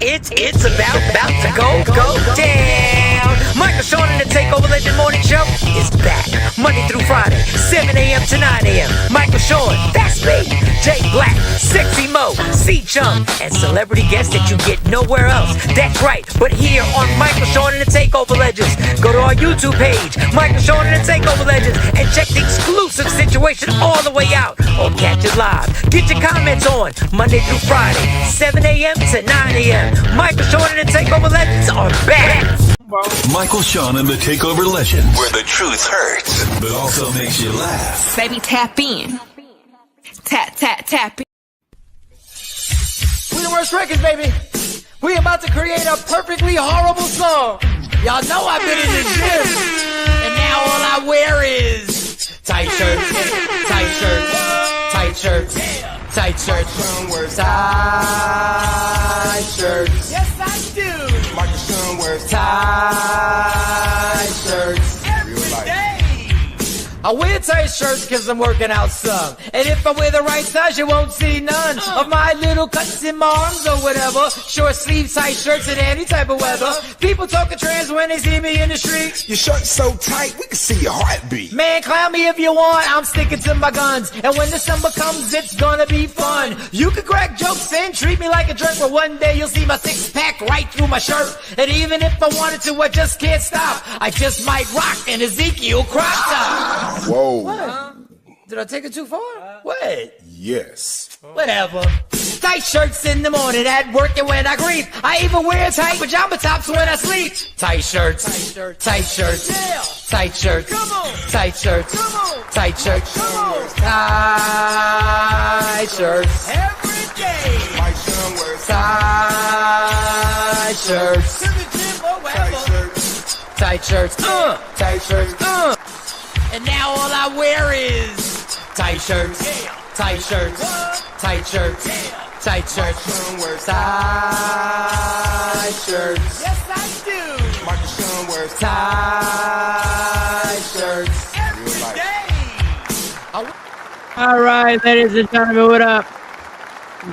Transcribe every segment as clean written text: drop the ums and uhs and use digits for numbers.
It's about to go down. Michael Sean and the Takeover Legend Morning Show is back Monday through Friday, 7 a.m. to 9 a.m. Michael Sean, that's me. Jay Black, Sexy Mo, C Chung, and celebrity guests that you get nowhere else. That's right, but here on Michael Sean and the Takeover Legends. Go to our YouTube page, Michael Sean and the Takeover Legends, and check the exclusive situation all the way out. Or catch it live. Get your comments on Monday through Friday, 7 a.m. to 9 a.m. Michael Sean and the Takeover Legends are back. Michael Sean and the Takeover Legends, where the truth hurts, but also makes you laugh. Baby, tap in. Tap in. We the worst records, baby. We about to create a perfectly horrible song. Y'all know I've been in the gym, and now all I wear is tight shirts, tight shirts, tight shirts, tight shirts, tight shirts. Yes, I do. Michael Sean wears tight shirts every day. I wear tight shirts because I'm working out some. And if I wear the right size, you won't see none of my little cuts in my arms or whatever. Short sleeve tight shirts in any type of weather. People talking trans when they see me in the street. Your shirt's so tight, we can see your heartbeat. Man, clown me if you want, I'm sticking to my guns. And when the summer comes, it's gonna be fun. You can crack jokes and treat me like a jerk, but one day you'll see my six-pack right through my shirt. And even if I wanted to, I just can't stop. I just might rock an Ezekiel crop top. Whoa. What? Did I take it too far? What? Yes. Whatever. Tight shirts in the morning at work and when I grieve. I even wear tight pajama tops when I sleep. Tight shirts. Tight shirts. Tight shirts. Come on. Tight shirts. Come on. Tight shirts. Come on. Tight shirts. Every day. My son wears tight shirts. To the gym or wherever. Tight shirts. Tight shirts. And now all I wear is tight shirts, tight shirts, tight shirts, tight shirts, tight shirts. Yes, I do. Michael Sean wears tight shirts every day. All right, ladies and gentlemen, what up?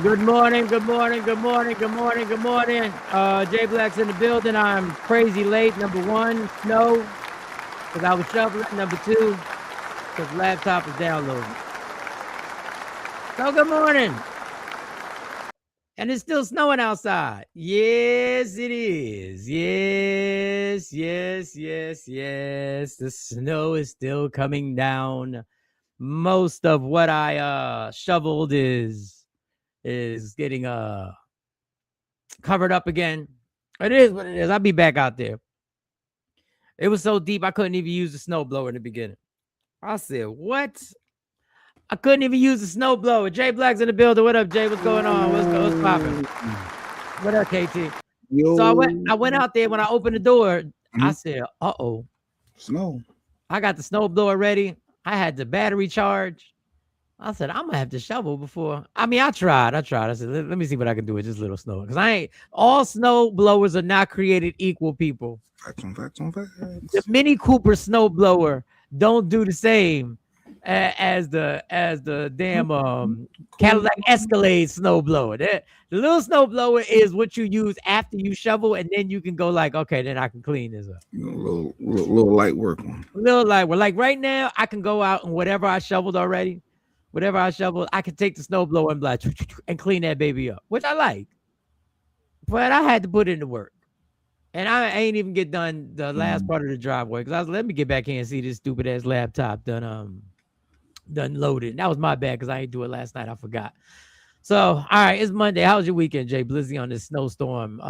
Good morning, good morning, good morning, good morning, good morning. Jay Black's in the building. I'm crazy late. Number one, snow. Because I was shoveling. Number two, because laptop is downloading. So good morning. And it's still snowing outside. Yes, it is. Yes. The snow is still coming down. Most of what I shoveled is getting covered up again. It is what it is. I'll be back out there. It was so deep, I couldn't even use the snowblower in the beginning. I said, what? I couldn't even use the snowblower. Jay Black's in the building. What up, Jay? What's going on? What's popping? What up, KT? Yo. So I went out there. When I opened the door, I said, uh-oh. Snow. I got the snowblower ready. I had the battery charged. I said, I'm going to have to shovel before. I mean, I tried. I said, let me see what I can do with this little snow. Because all snow blowers are not created equal, people. Facts on facts on facts. The Mini Cooper snowblower don't do the same as the damn Cadillac Escalade snowblower. The little snowblower is what you use after you shovel, and then you can go like, okay, then I can clean this up. Little light work one. Little light work. Like right now, I can go out and whatever I shoveled, I can take the snowblower and like and clean that baby up, which I like. But I had to put in the work. And I ain't even get done the last part of the driveway because I was let me get back here and see this stupid ass laptop done loaded. And that was my bad because I ain't do it last night. I forgot. So all right, it's Monday. How was your weekend, Jay Blizzy, on this snowstorm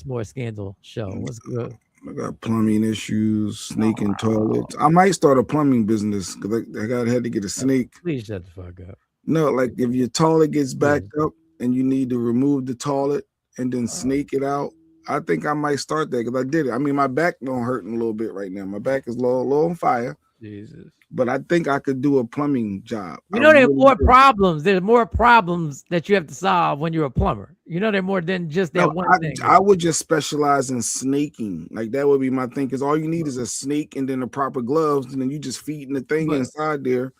/ more scandal show? What's good? I got plumbing issues, sneaking toilets. I might start a plumbing business because I had to get a snake. Please shut the fuck up. No, like if your toilet gets backed up and you need to remove the toilet and then snake it out. I think I might start that because I did it. I mean, my back don't hurting a little bit right now. My back is low on fire. Jesus. But I think I could do a plumbing job. You know, there's more problems. There's more problems that you have to solve when you're a plumber. You know, they're more than just that one thing. I would just specialize in snaking. Like that would be my thing. Because all you need is a snake and then the proper gloves, and then you just feeding the thing inside there,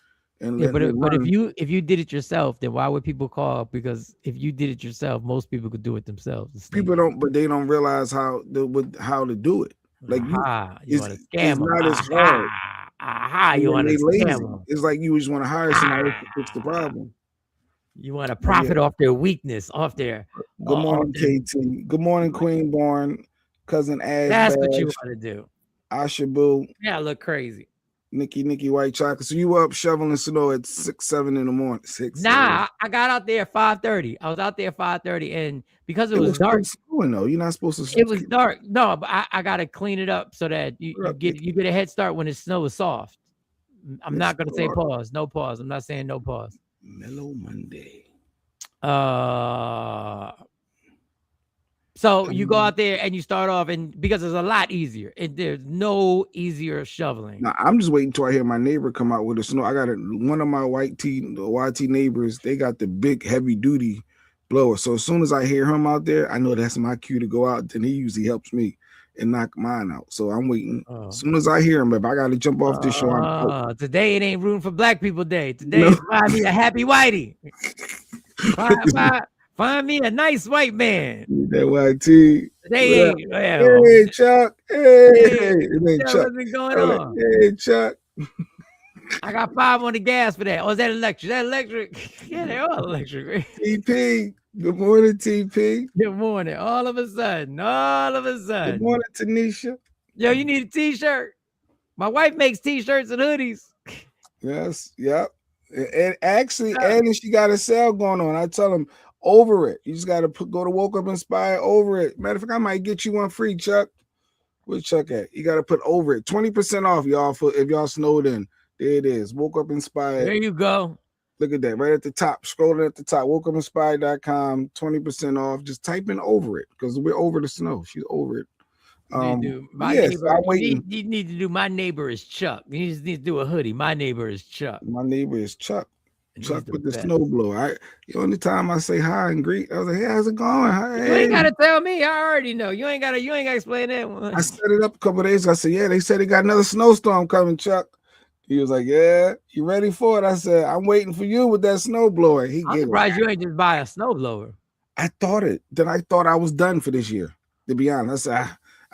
and Yeah, let it but run. if you did it yourself, then why would people call? Because if you did it yourself, most people could do it themselves. The snake People don't, but they don't realize how to do it. Like aha, you it's want to it's scam them. not as hard. Aha, And you then want to they scam lazy. them. It's like you just want to hire somebody else to fix the problem. You want to But yeah. profit off their weakness, off their. Good off morning, their- KT. Good morning, Queen Born, cousin Ash. That's what you Bash, want to do. Asha Boo, Yeah, look crazy. Nikki White Chocolate. So you were up shoveling snow at 6, 7 in the morning. 6. Nah, I got out there at 5:30. I was out there at 5:30, and because it was still dark, snowing though. You're not supposed to. it was dark. No, but I gotta clean it up so that you Right. get a head start when the snow is soft. I'm It's not gonna say dark. pause. No pause. I'm not saying no pause. Mellow Monday. So you go out there and you start off, and because it's a lot easier, and there's no easier shoveling. Now I'm just waiting till I hear my neighbor come out with the snow. I got one of my YT neighbors. They got the big heavy duty blower. So as soon as I hear him out there, I know that's my cue to go out. Then he usually helps me and knock mine out. So I'm waiting. As soon as I hear him, if I got to jump off this show, I'm out. Today it ain't room for Black People Day. Today is find me a happy whitey. Find me a nice white man. That YT. Today ain't. Well, Hey Chuck. Hey, it ain't Chuck. what's been going on? Hey Chuck. I got 5 on the gas for that. Oh, is that electric? Is that electric? Yeah, they're all electric. TP. Good morning, TP. Good morning. All of a sudden. Good morning, Tanisha. Yo, you need a t-shirt. My wife makes t-shirts and hoodies. Yes, yep. And actually, and she got a sale going on. I tell them over it. You just got to go to Woke Up Inspired over it. Matter of fact, I might get you one free, Chuck. Where's Chuck at? You got to put over it. 20% off, y'all, for if y'all snowed in. There it is. Woke Up Inspired. There you go. Look at that right at the top. Scrolling at the top. WokeUpInspired.com. 20% off. Just type in over it because we're over the snow. She's over it. My yes, neighbor, I'm waiting. you need to do my neighbor is Chuck. You just need to do a hoodie. My neighbor is Chuck. My neighbor is Chuck. And Chuck he's with the best. snowblower. The only time I say hi and greet, I was like, "Hey, how's it going?" Hey. You ain't gotta tell me. I already know. You ain't gotta explain that one. I set it up a couple of days ago. I said, "Yeah, they said they got another snowstorm coming, Chuck." He was like, "Yeah, you ready for it?" I said, "I'm waiting for you with that snowblower." I'm surprised you ain't just buy a snowblower. I thought it. Then I thought I was done for this year. To be honest, I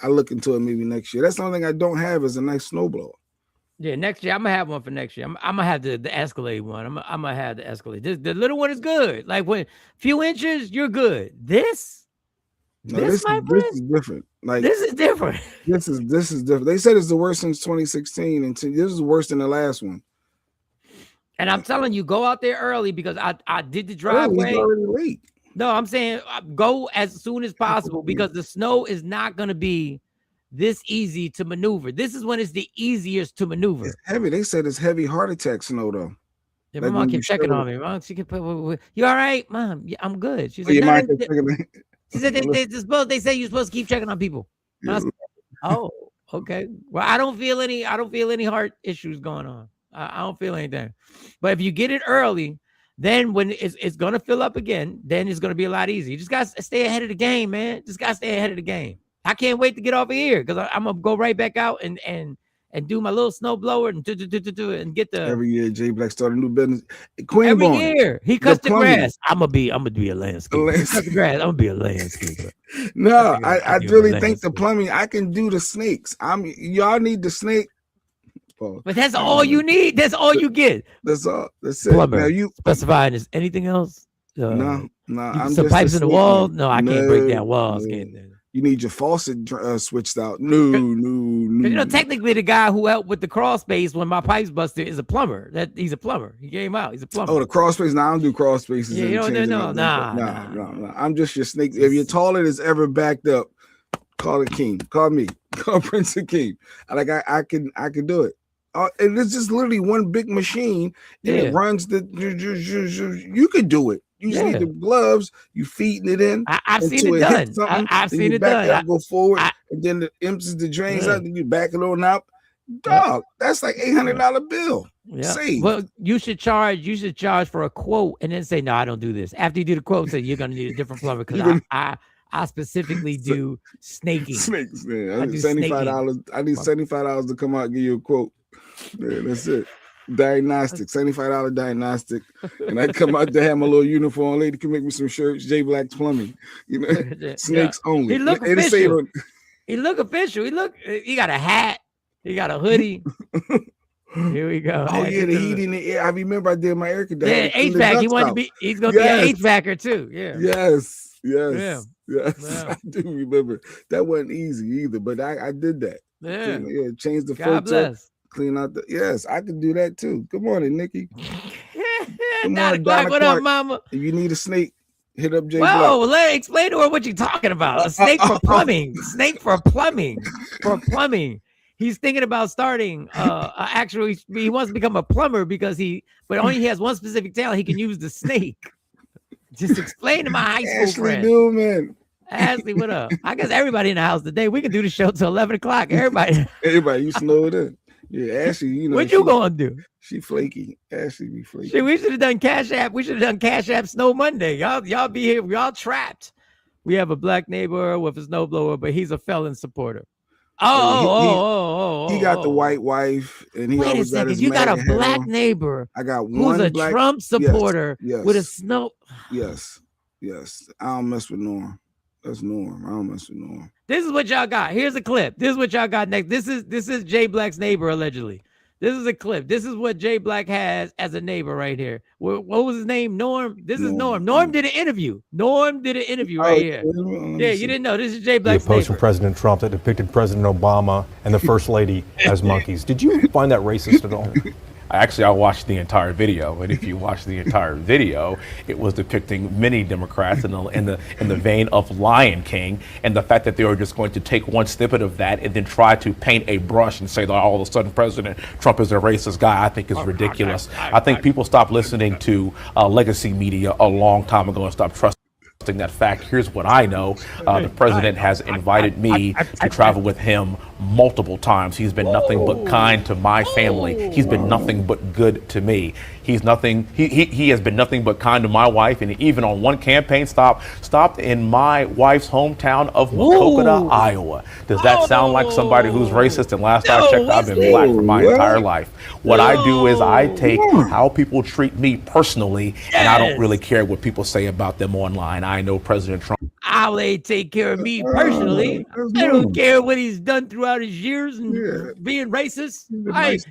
look into it maybe next year. That's the only thing I don't have is a nice snowblower. Yeah, next year I'm gonna have one for next year. I'm gonna have the Escalade one. I'm gonna have the Escalade. The little one is good. Like when few inches, you're good. This is different. Like this is different. This is different. They said it's the worst since 2016, and this is worse than the last one. And I'm telling you, go out there early because I did the driveway. It's already late. No, I'm saying go as soon as possible because the snow is not gonna be this easy to maneuver. This is when it's the easiest to maneuver. It's heavy. They said it's heavy heart attack snow though. Yeah, Like my mom when you kept checking shovel. on me. Mom, she kept, you all right, Mom? Yeah, I'm good. She Oh, said, your "No, mom kept checking on- she said they say you're supposed to keep checking on people. And I said, oh, okay. Well, I don't feel any heart issues going on. I don't feel anything. But if you get it early, then when it's gonna fill up again, then it's gonna be a lot easier. You just gotta stay ahead of the game, man. Just gotta stay ahead of the game. I can't wait to get off of here because I'm gonna go right back out and do my little snow blower and and get the every year. Jay Black started a new business. Queen every Born. year he cuts the plumbing. grass. I'm gonna be a landscaper. He cuts the grass. I'm gonna be a landscaper. No, I really a think the landscaper. plumbing. I can do the snakes. Y'all need the snake. Pause. But that's all you need. That's all you get. That's all. That's it. Plumber. Now you Specifying is anything else? no. I'm some just pipes a in the snake wall? man. No, I can't break down No, walls. no. Can't. You need your faucet switched out. No. You know, technically, the guy who helped with the crawl space when my pipes busted is a plumber. He's a plumber. He came out. He's a plumber. Oh, the crawl space. Now I don't do crawl spaces. Yeah, and you don't do- changing no, out. nah. I'm just your snake. If your toilet is ever backed up, call it King. Call me. Call Prince Akeem. I can do it. And it's just literally one big machine, and it runs the. You could do it. You just need the gloves. You feeding it in. I've seen until it hits done. something, I've then seen you it back done. up, go forward, I- and then it empties the drains Yeah. out. Then you back it on up. Dog, that's like $800 bill. Yeah. Save. Well, you should charge for a quote and then say, no, I don't do this. After you do the quote, say you're gonna need a different plumber because I specifically do snaking. Snakes, man. I I do need $75. I need $75 to come out and give you a quote. Yeah, that's it. Diagnostic, $75 diagnostic, and I come out to have my little uniform. Lady can make me some shirts. J Black's Plumbing, you know, snakes only. He look official. He look official. He got a hat. He got a hoodie. Here we go. Oh yeah, the heat in the air. I remember I did my air conditioner. Yeah, HVAC. He wanted to be. He's gonna be an HVACer too. Yeah. Yes. Yeah. I do remember. That wasn't easy either, but I did that. Yeah. Change the God bless. Clean out the. Yes, I could do that too. Good morning, Nikki. Good morning, Black. What up, mama? If you need a snake, hit up J Whoa, Black. Explain to her what you're talking about. A snake for plumbing. Snake for plumbing. For plumbing. He's thinking about starting. Actually, he wants to become a plumber because but only he has one specific talent. He can use the snake. Just explain to my high school Ashley friend. Newman. Ashley, what up? I guess everybody in the house today. We can do the show till 11 o'clock. Everybody, you slowed in. Yeah, Ashley, you know. What you gonna do? She flaky. Ashley be flaky. Shit, we should have done Cash App. We should have done Cash App Snow Monday. Y'all be here. Y'all trapped. We have a black neighbor with a snowblower, but he's a felon supporter. He got the white wife, and he wait always a second. got his You got a MAGA hat black on. neighbor. I got one who's a black Trump supporter yes. with a snow. Yes. I don't mess with Norm. That's Norm. I don't mess with Norm. This is what y'all got. Here's a clip. This is what y'all got next. This is Jay Black's neighbor allegedly. This is a clip. This is what Jay Black has as a neighbor right here. What was his name? Norm. This is Norm. Norm did an interview. Right here. Yeah, you didn't know. This is Jay Black's post from neighbor. President Trump that depicted President Obama and the First Lady as monkeys. Did you find that racist at all? I watched the entire video, and if you watch the entire video, it was depicting many Democrats in the vein of Lion King, and the fact that they were just going to take one snippet of that and then try to paint a brush and say that all of a sudden President Trump is a racist guy, I think is ridiculous. I think people stopped listening to legacy media a long time ago and stopped trusting that fact. Here's what I know. The president has invited me to travel with him multiple times. He's been nothing but kind to my family. He's been nothing but good to me. He has been nothing but kind to my wife, and even on one campaign stopped in my wife's hometown of Maquoketa, Iowa. Does that sound like somebody who's racist? And last I checked, I've been black for my entire life. What I do is I take how people treat me personally, and I don't really care what people say about them online. I know President Trump. How they take care of me personally. I don't care what he's done throughout his years and being racist.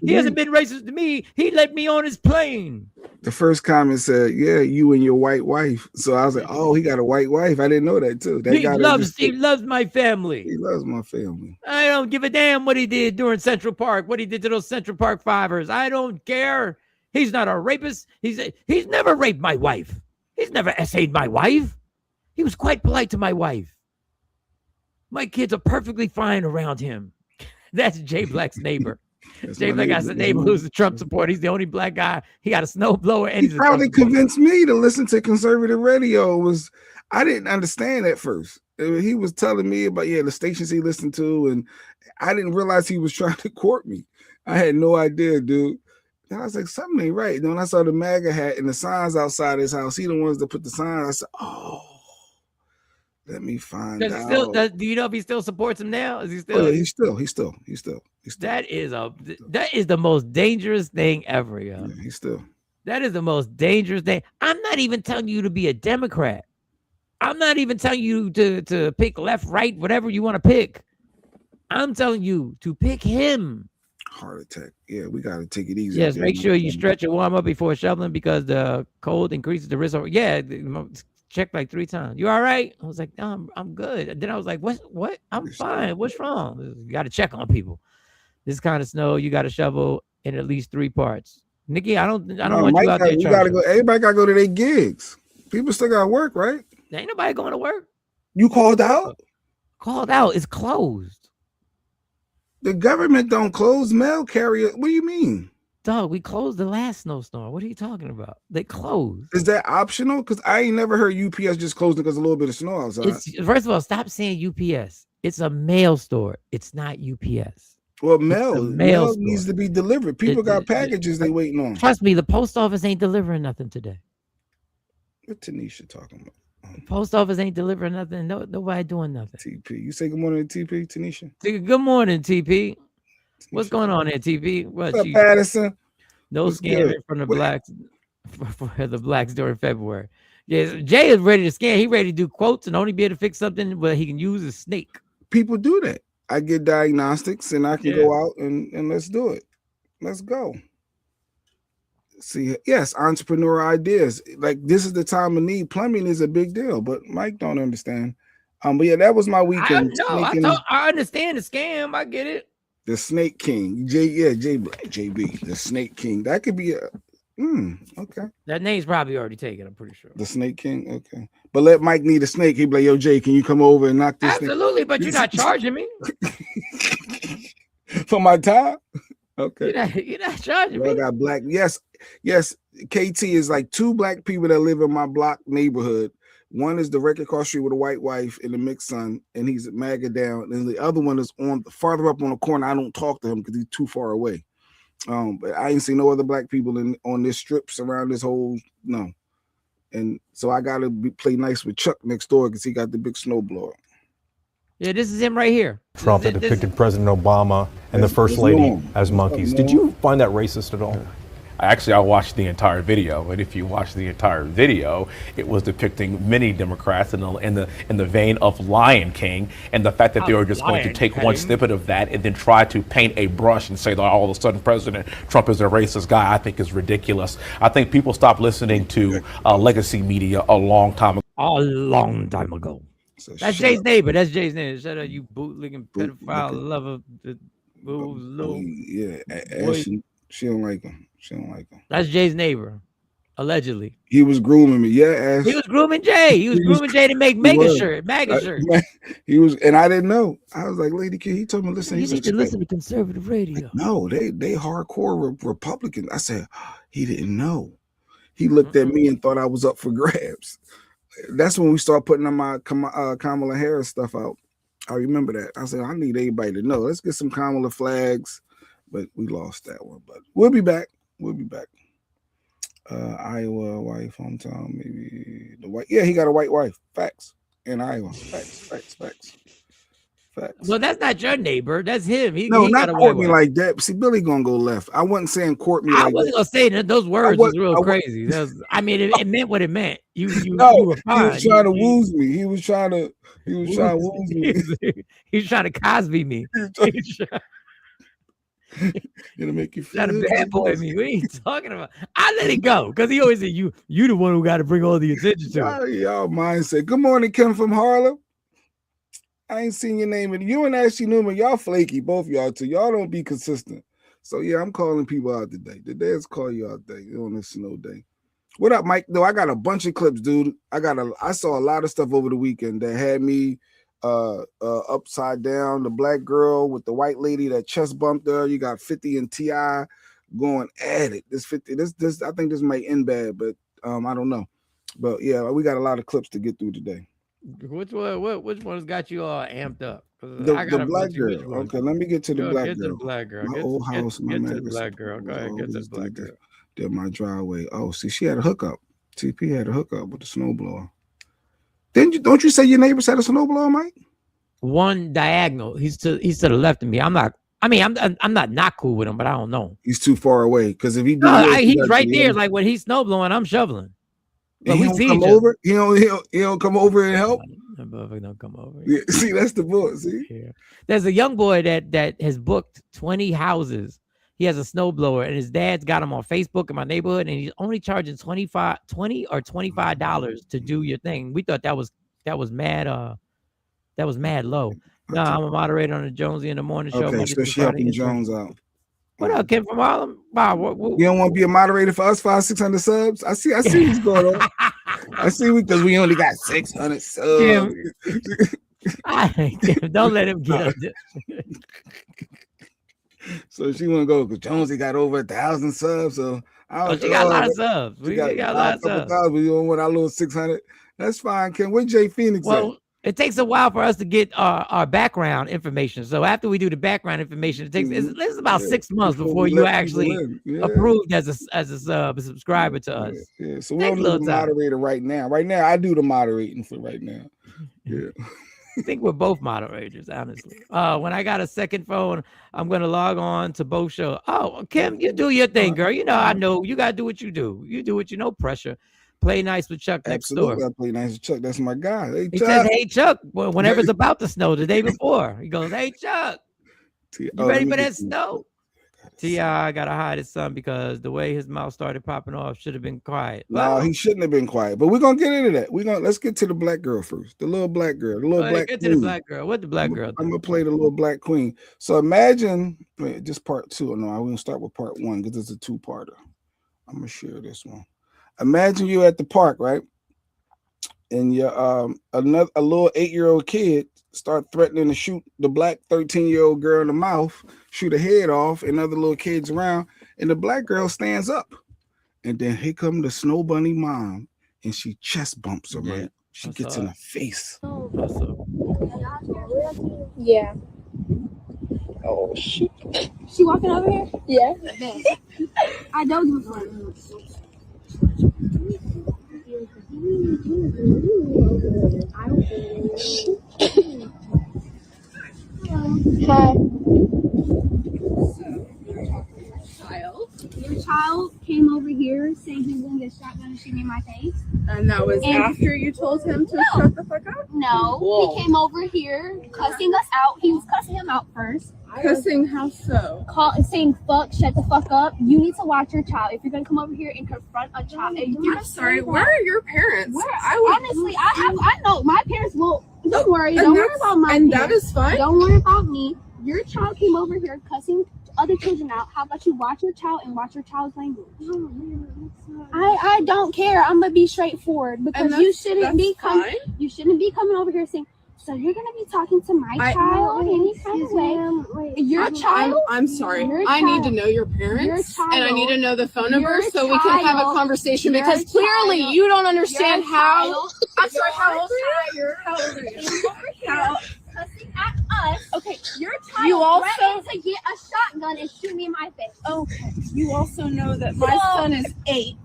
He hasn't been racist to me. He let me on his plane. The first comment said, "Yeah, you and your white wife." So I was like, "Oh, he got a white wife. I didn't know that too." He loves my family. He loves my family. I don't give a damn what he did during Central Park. What he did to those Central Park Fivers. I don't care. He's not a rapist. He's never raped my wife. He's never essayed my wife. He was quite polite to my wife. My kids are perfectly fine around him. That's Jay Black's neighbor. Jay Black has a neighbor who's a Trump supporter. He's the only black guy. He got a snowblower, and he probably convinced me to listen to conservative radio. I didn't understand at first. He was telling me about the stations he listened to, and I didn't realize he was trying to court me. I had no idea, dude. And I was like, something ain't right. Then when I saw the MAGA hat and the signs outside his house, he the ones that put the signs. I said, oh. Let me find out. Do you know if he still supports him now? Is he still? Oh, yeah, he's still. That is the most dangerous thing ever, yo. Yeah, he's still. That is the most dangerous thing. I'm not even telling you to be a Democrat. I'm not even telling you to pick left, right, whatever you want to pick. I'm telling you to pick him. Heart attack. Yeah, we got to take it easy. Yes, make sure you stretch and warm up before shoveling because the cold increases the risk of checked like 3 times. You all right? I was like, no, I'm good. And then I was like, what? I'm fine. What's wrong? You got to check on people. This kind of snow, you got to shovel in at least 3 parts. Nikki, I don't want you out there. You gotta go. Everybody got to go to their gigs. People still got to work, right? Ain't nobody going to work. You called out? Called out. It's closed. The government don't close mail carrier. What do you mean? Dog, we closed the last snowstorm. What are you talking about? They closed. Is that optional? Because I ain't never heard UPS just closing because a little bit of snow outside. First of all, stop saying UPS. It's a mail store. It's not UPS. Well, mail needs to be delivered. People got packages they waiting on. Trust me, the post office ain't delivering nothing today. What Tanisha talking about? The post office ain't delivering nothing. Nobody doing nothing. TP, you say good morning to TP, Tanisha. Good morning, TP. What's going on there, TP? What's up, Patterson? No What's scamming good? from the What- blacks for the blacks during February. Yes, Jay is ready to scam. He ready to do quotes and only be able to fix something but he can use a snake. People do that. I get diagnostics and I can Yeah. go out and let's do it. Let's go. See, yes, entrepreneur ideas. Like this is the time of need. Plumbing is a big deal, but Mike don't understand. But yeah, that was my weekend. I understand the scam. I get it. The Snake King. JB, the Snake King. That could be a okay. That name's probably already taken, I'm pretty sure. The Snake King, okay. But let Mike need a snake. He'd be like, yo, Jay, can you come over and knock this Absolutely, but you're not charging me. for my time? Okay. You're not charging I me. got black. Yes. KT is like 2 black people that live in my block neighborhood. One is directly across the street with a white wife and a mixed son, and he's MAGA down. And the other one is on farther up on the corner. I don't talk to him because he's too far away. But I ain't seen no other black people on this strips around this whole no. And so I gotta play nice with Chuck next door because he got the big snowblower. Yeah, this is him right here. Trump that depicted President Obama and the First Lady as monkeys. Did you find that racist at all? I watched the entire video, and if you watch the entire video, it was depicting many Democrats in the vein of Lion King, and the fact that they were just going to take one snippet of that and then try to paint a brush and say that all of a sudden President Trump is a racist guy, I think is ridiculous. I think people stopped listening to legacy media a long time ago. So That's Jay's neighbor. That's Jay's neighbor. Shut up, you bootlicking pedophile lover. Yeah, she don't like him. She don't like him. That's Jay's neighbor, allegedly. He was grooming me. Yeah, Ash. He was grooming Jay. He was grooming Jay to make MAGA shirt. He was, and I didn't know. I was like, Lady Kid, he told me, listen, You need to listen to conservative radio. No, they hardcore Republicans. I said, he didn't know. He looked at me and thought I was up for grabs. That's when we start putting my Kamala Harris stuff out. I remember that. I said, I need everybody to know. Let's get some Kamala flags. But we lost that one. But we'll be back. Iowa wife, hometown, maybe the white. Yeah, he got a white wife. Facts. In Iowa. Facts. Well, that's not your neighbor. That's him. He not got a court me white like that. See, Billy gonna go left. I wasn't saying court me. I wasn't gonna say that. Those words was real crazy. I mean, it meant what it meant. You were fine. He was trying to woos me. He was trying to woos me. He was trying to Cosby me. Gonna make you feel trying to bad boy me. What are you talking about? I let it go because he always said you the one who got to bring all the attention to it. Y'all mindset. Good morning, Kim from Harlem. I ain't seen your name. And you and Ashley Newman, y'all flaky, both y'all too. Y'all don't be consistent. So yeah, I'm calling people out today. Today's call you out day on this snow day. What up, Mike? No, I got a bunch of clips, dude. I saw a lot of stuff over the weekend that had me upside down. The black girl with the white lady that chest bumped her. You got 50 and T.I. going at it. This I think this might end bad, but I don't know. But yeah, we got a lot of clips to get through today. Which one's got you all amped up? The black girl. Okay, let me get to the black girl. Get to the black girl. My old house, my get to the black girl. Go ahead, get to the black girl. Did my driveway. Oh, see, she had a hookup. TP had a hookup with the snowblower. Don't you say your neighbors had a snowblower, Mike? One diagonal. He's to the left of me. I'm not cool with him, but I don't know. He's too far away. Because if he he's right there. Like when he's snowblowing, I'm shoveling. But he don't come over. He don't come over and help. Don't come over. Yeah, see, that's the book. See, yeah. There's a young boy that has booked 20 houses. He has a snowblower, and his dad's got him on Facebook in my neighborhood, and he's only charging $20 or $25 to do your thing. We thought that was mad low. No, I'm a moderator on the Jonesy in the Morning Show. Okay, so she helping Jones out. What up, Kim from Harlem? Wow, you don't want to be a moderator for us 500-600 subs? I see what's going on. I see because we only got 600 subs. Kim, don't let him get up there. So she want to go because Jonesy got over 1,000 subs. So she got a lot of subs. We got a lot of subs. We don't want our little 600. That's fine, Kim. Where Jay Phoenix at? It takes a while for us to get our background information. So after we do the background information, it's about 6 months before you actually approved as a subscriber to us. Yeah. So we don't need a moderator right now. Right now, I do the moderating for right now. Yeah. I think we're both moderators, honestly. When I got a second phone, I'm gonna log on to both shows. Oh, Kim, you do your thing, girl. You know, I know you gotta do what you do. You do it, no pressure. Play nice with Chuck next Absolutely, door. I play nice with Chuck. That's my guy. Hey, He Chuck. says, "Hey Chuck," whenever it's about to snow. The day before, he goes, "Hey Chuck, you ready for that snow?" T.I. gotta hide his son because the way his mouth started popping off should have been quiet. No, he shouldn't have been quiet. But we're gonna get into that. Let's get to the black girl first. The little black girl, the little black Get queen. to the black girl. What the black girl? I'm gonna play the little black queen. So imagine just part two. No, I'm gonna start with part one because it's a two-parter. I'm gonna share this one. Imagine you at the park, right? And you're a little 8-year-old kid start threatening to shoot the black 13-year-old girl in the mouth, shoot her head off, and other little kids around, and the black girl stands up. And then here come the Snow Bunny mom, and she chest bumps her, right? She gets in her face. Yeah. Oh shit. She walking over here? Yeah. I don't give a fuck. Hi. Your child came over here saying he was gonna get a shotgun and shoot me in my face. And that was after you told him to shut the fuck up? No. Whoa. He came over here cussing us out. He was cussing him out first. Cussing how so? Saying fuck, shut the fuck up. You need to watch your child. If you're gonna come over here and confront a child, I'm sorry, where are your parents? Honestly, I know my parents will. Don't worry. Don't worry about my and parents. That is fine. Don't worry about me. Your child came over here cussing other children out. How about you watch your child and watch your child's language? I don't care. I'm gonna be straightforward because you shouldn't be coming. You shouldn't be coming over here saying, so you're gonna be talking to my child any kind of way. Your child. I'm sorry. I need to know your parents and I need to know the phone number so we can have a conversation because clearly you don't understand how. I'm sorry. How old are you? How old are you? Cussing at us. Okay, your child you also threatened to get a shotgun and shoot me in my face. Okay. You also know that my son is 8.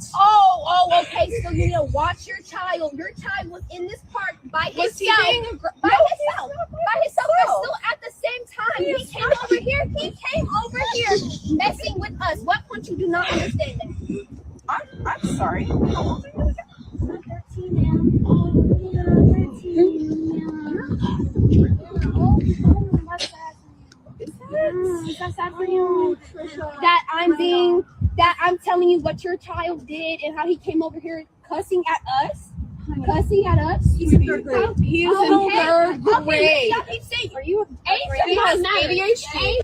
Okay. So you need to watch your child. Your child was in this park by himself. By himself. But still at the same time, he came over here. He came over here messing with us. What point you do not understand that? I'm sorry. How old are you? I'm 13 now. 13 Is that sad for you? That I'm telling you what your child did and how he came over here cussing at us. He's in third grade. He is in third grade. Are you He has ADHD.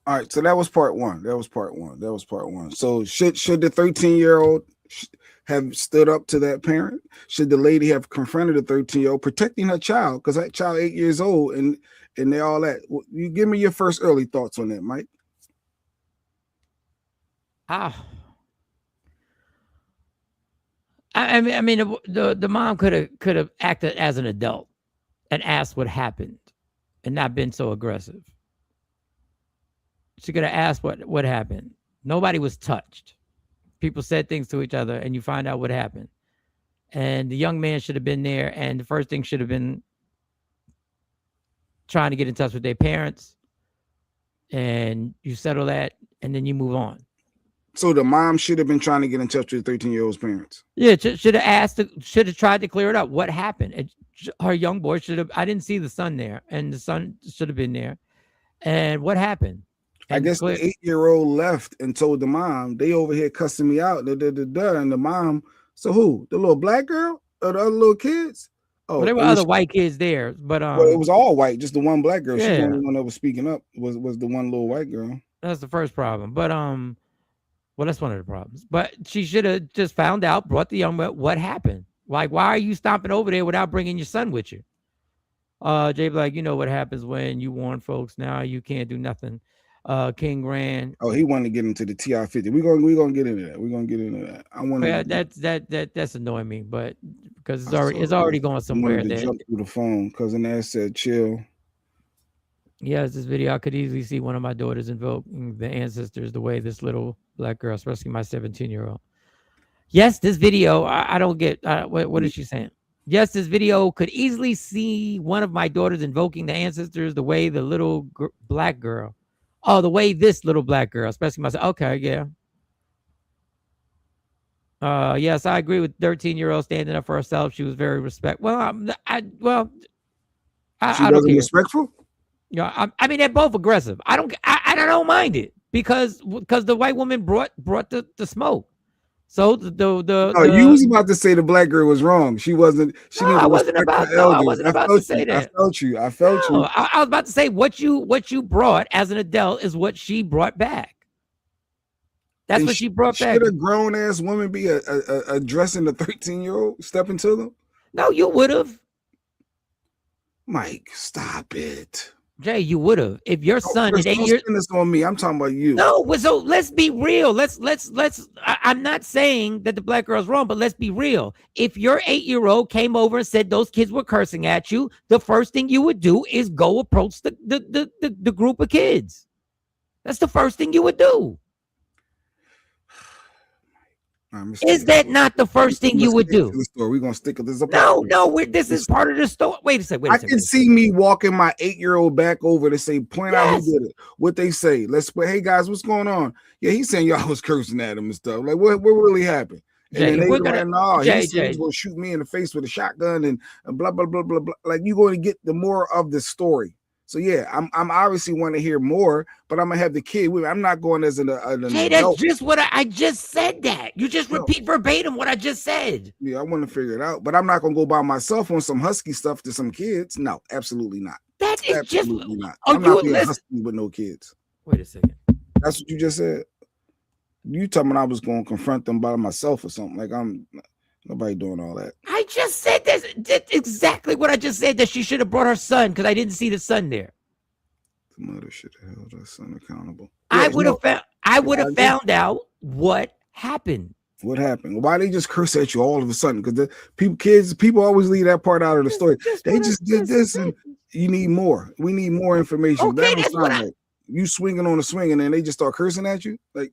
All right, so that was part one. So should the 13-year-old have stood up to that parent? Should the lady have confronted the 13-year-old, protecting her child? Because that child 8 years old and they all that. You give me your first early thoughts on that, Mike. I mean, the mom could have acted as an adult and asked what happened, and not been so aggressive. She could have asked what happened. Nobody was touched. People said things to each other, and you find out what happened. And the young man should have been there, and the first thing should have been trying to get in touch with their parents, and you settle that, and then you move on. So the mom should have been trying to get in touch with the 13-year-old's parents. Yeah, should have tried to clear it up. What happened? Her young boy should have. I didn't see the son there, and the son should have been there. And what happened? I guess the 8-year-old left and told the mom, they over here cussing me out. And the mom, so who? The little black girl or the other little kids? Oh, well, there were other white kids there, but well, it was all white, just the one black girl. Yeah. She's the only one that was speaking up. Was the one little white girl. That's the first problem. But well, that's one of the problems. But she should have just found out, brought the young man, what happened? Like, why are you stomping over there without bringing your son with you? Jay Black, you know what happens when you warn folks. Now you can't do nothing. King ran. Oh, he wanted to get into the TI-50. We're gonna get into that. We're gonna get into that. I want to. That's annoying me, but because it's already going somewhere. To jump through the phone. Cousin Ash said, "Chill." Yes, this video I could easily see one of my daughters invoking the ancestors the way this little black girl is rescuing my 17-year-old. Yes, this video I don't get. What is she saying? Yes, this video could easily see one of my daughters invoking the ancestors the way the little black girl. Oh, the way this little black girl, especially myself. Okay, yeah. Yes, I agree with 13-year-old standing up for herself. She was very respectful. Well, I don't care. Respectful. Yeah, I mean they're both aggressive. I don't mind it because the white woman brought the smoke. So you was about to say the black girl was wrong. She wasn't. I wasn't about to say that. I felt you. I was about to say what you brought as an adult is what she brought back. That's what she brought back. Should a grown ass woman be addressing the 13-year-old, stepping to them? No, you would have. Mike, stop it. Jay, you would have. If your son is 8 years this on me, I'm talking about you. No, so let's be real. Let's I'm not saying that the black girl's wrong, but let's be real. If your 8-year-old came over and said those kids were cursing at you, the first thing you would do is go approach the group of kids. That's the first thing you would do. Is that not the first thing you would do? We're gonna stick with this. This is part of the story. Wait a second. I can see me walking my 8-year-old back over to say, point out who did it. What they say. Let's play. Hey guys, what's going on? Yeah, he's saying y'all was cursing at him and stuff. Like, what really happened? And Jay, then he said he's gonna shoot me in the face with a shotgun and blah blah blah blah blah. Like, you're going to get the more of the story. So yeah, I'm obviously want to hear more, but I'm gonna have the kid with me. I'm not going as an Hey, that's just what I just said. That you just repeat verbatim what I just said. Yeah, I want to figure it out, but I'm not gonna go by myself on some husky stuff to some kids. No, absolutely not. That is absolutely just not. I'm not being husky with no kids. Wait a second. That's what you just said. You told me I was going to confront them by myself or something. Like, I'm nobody doing all that. I just said this. That's exactly what I just said, that she should have brought her son because I didn't see the son there. The mother should have held her son accountable. I would have found out what happened. What happened? Why they just curse at you all of a sudden? Because people always leave that part out of the story. They just did this, and you need more. We need more information. Okay, that don't sound right. You swinging on a swing, and then they just start cursing at you. Like,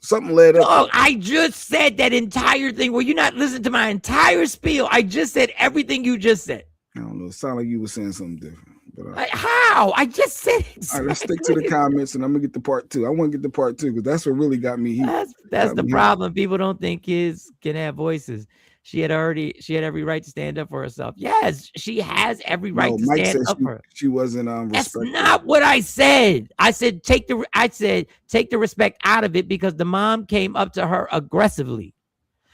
something led up. Oh, I just said that entire thing. Were you not listening to my entire spiel? I just said everything you just said. I don't know. It sounded like you were saying something different. But how? I just said exactly. All right, let's stick to the comments, and I'm gonna get the part 2. I want to get the part 2 because that's what really got me heat. That's the problem. People don't think kids can have voices. She had every right to stand up for herself. Yes, she has every right to stand up for her. She wasn't That's not what I said. I said take the respect out of it because the mom came up to her aggressively.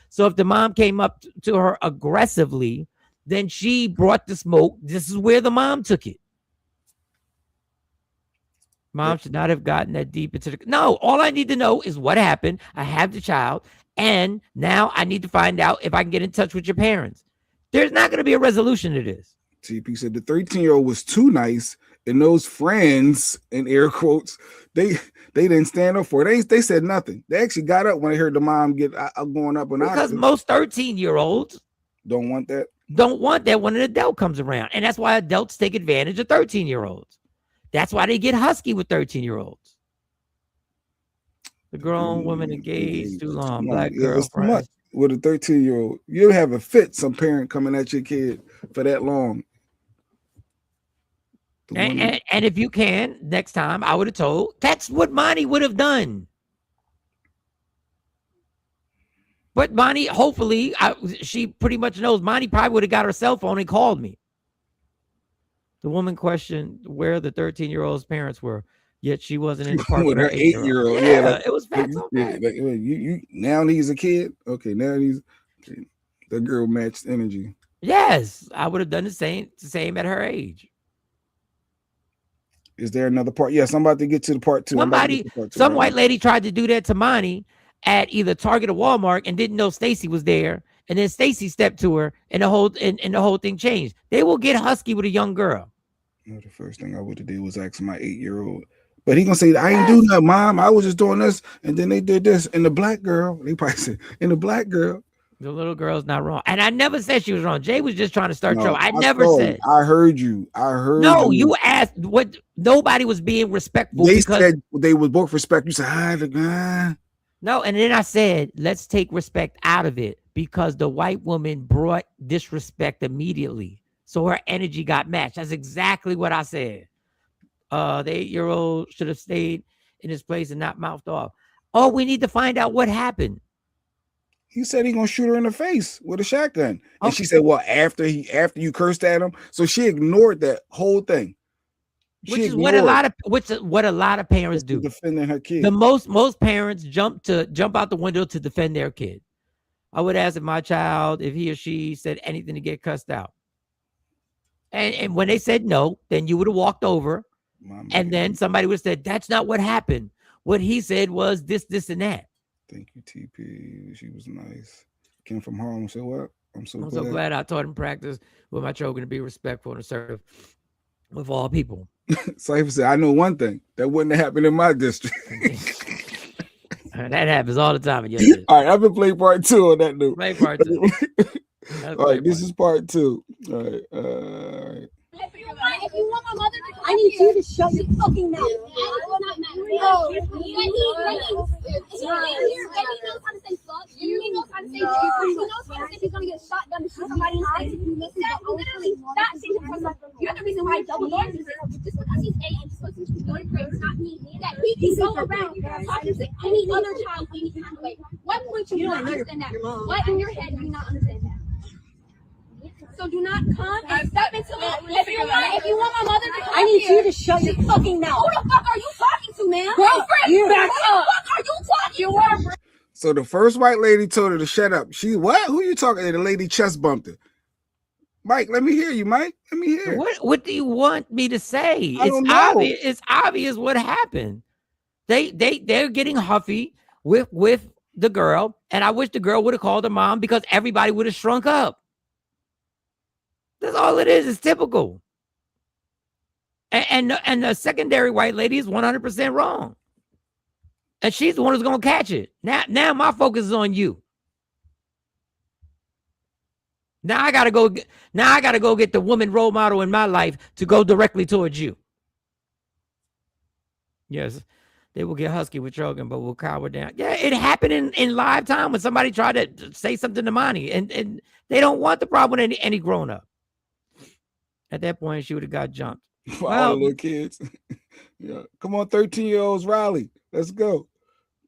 So if the mom came up to her aggressively, then she brought the smoke. This is where the mom took it. Mom should not have gotten that deep into the... No, all I need to know is what happened. I have the child, and now I need to find out if I can get in touch with your parents. There's not going to be a resolution to this. TP said the 13-year-old was too nice, and those friends, in air quotes, they didn't stand up for it. They said nothing. They actually got up when they heard the mom get going up and out. Because most 13-year-olds don't want that. Don't want that when an adult comes around, and that's why adults take advantage of 13-year-olds. That's why they get husky with 13-year-olds. The grown woman engaged too long. Black girl friend. With a 13-year-old, you'll have a fit. Some parent coming at your kid for that long. And if you can, next time I would have told. That's what Monty would have done. But Monty, hopefully, she pretty much knows. Monty probably would have got her cell phone and called me. The woman questioned where the 13-year-old's parents were, yet she wasn't in the park with her 8-year-old. Yeah, like, it was facts. You now he's a kid. Okay, now he's the girl matched energy. Yes, I would have done the same at her age. Is there another part? Yes, I'm about to get to the part 2. Some white lady tried to do that to Monty at either Target or Walmart and didn't know Stacy was there. And then Stacy stepped to her, and the whole thing changed. They will get husky with a young girl. The first thing I would have did was ask my 8-year-old. But he gonna say, I ain't do nothing, Mom. I was just doing this, and then they did this. And the black girl, they probably said, and the black girl. The little girl's not wrong. And I never said she was wrong. Jay was just trying to start trouble. I never said. I heard you. No, you asked what. Nobody was being respectful. They said they was both respect. You said, hi, the guy. No, and then I said, let's take respect out of it because the white woman brought disrespect immediately. So her energy got matched. That's exactly what I said. The 8-year-old should have stayed in his place and not mouthed off. Oh, we need to find out what happened. He said he gonna shoot her in the face with a shotgun. And she said, well, after you cursed at him. So she ignored that whole thing. Which is what a lot of parents do. Defending her kid. The most parents jump out the window to defend their kid. I would ask if my child, if he or she said anything to get cussed out. And when they said no, then you would have walked over, and then somebody would have said, that's not what happened. What he said was this, and that. Thank you, TP. She was nice. Came from Harlem. So what? I'm so glad I taught him practice with my children to be respectful and assertive with all people. Cypher said, I know one thing. That wouldn't have happened in my district. That happens all the time. Yes, all right, I'm gonna play part 2 on that note. Play part 2. All right, this is part 2. All right. If you want my mother to, I need you to shut your fucking mouth. He knows how to say he's gonna get shot down to shoot somebody in the face if you listen. You're the reason why double doors is just because he's 8 and just because he's going crazy. It's not me. That he can go around talking to any other child any kind of way. What point you don't understand that? What in your head do you not understand that? So do not come and step into me. If you want my mother to come, I need you to shut your fucking mouth. Who the fuck are you talking to, man? Girlfriend, back up. Who the fuck are you talking to? So the first white lady told her to shut up. She what? Who you talking to? The lady chest bumped her. Mike, let me hear you, Mike. Let me hear. What do you want me to say? It's obvious what happened. They're getting huffy with the girl, and I wish the girl would have called her mom because everybody would have shrunk up. That's all it is. It's typical. And the secondary white lady is 100% wrong. And she's the one who's going to catch it. Now my focus is on you. Now I got to go get the woman role model in my life to go directly towards you. Yes, they will get husky with Trogan, but will cower down. Yeah, it happened in live time when somebody tried to say something to Monty, and they don't want the problem with any grown up. At that point, she would have got jumped. For all the little kids. Yeah. Come on, 13-year-olds, Riley. Let's go.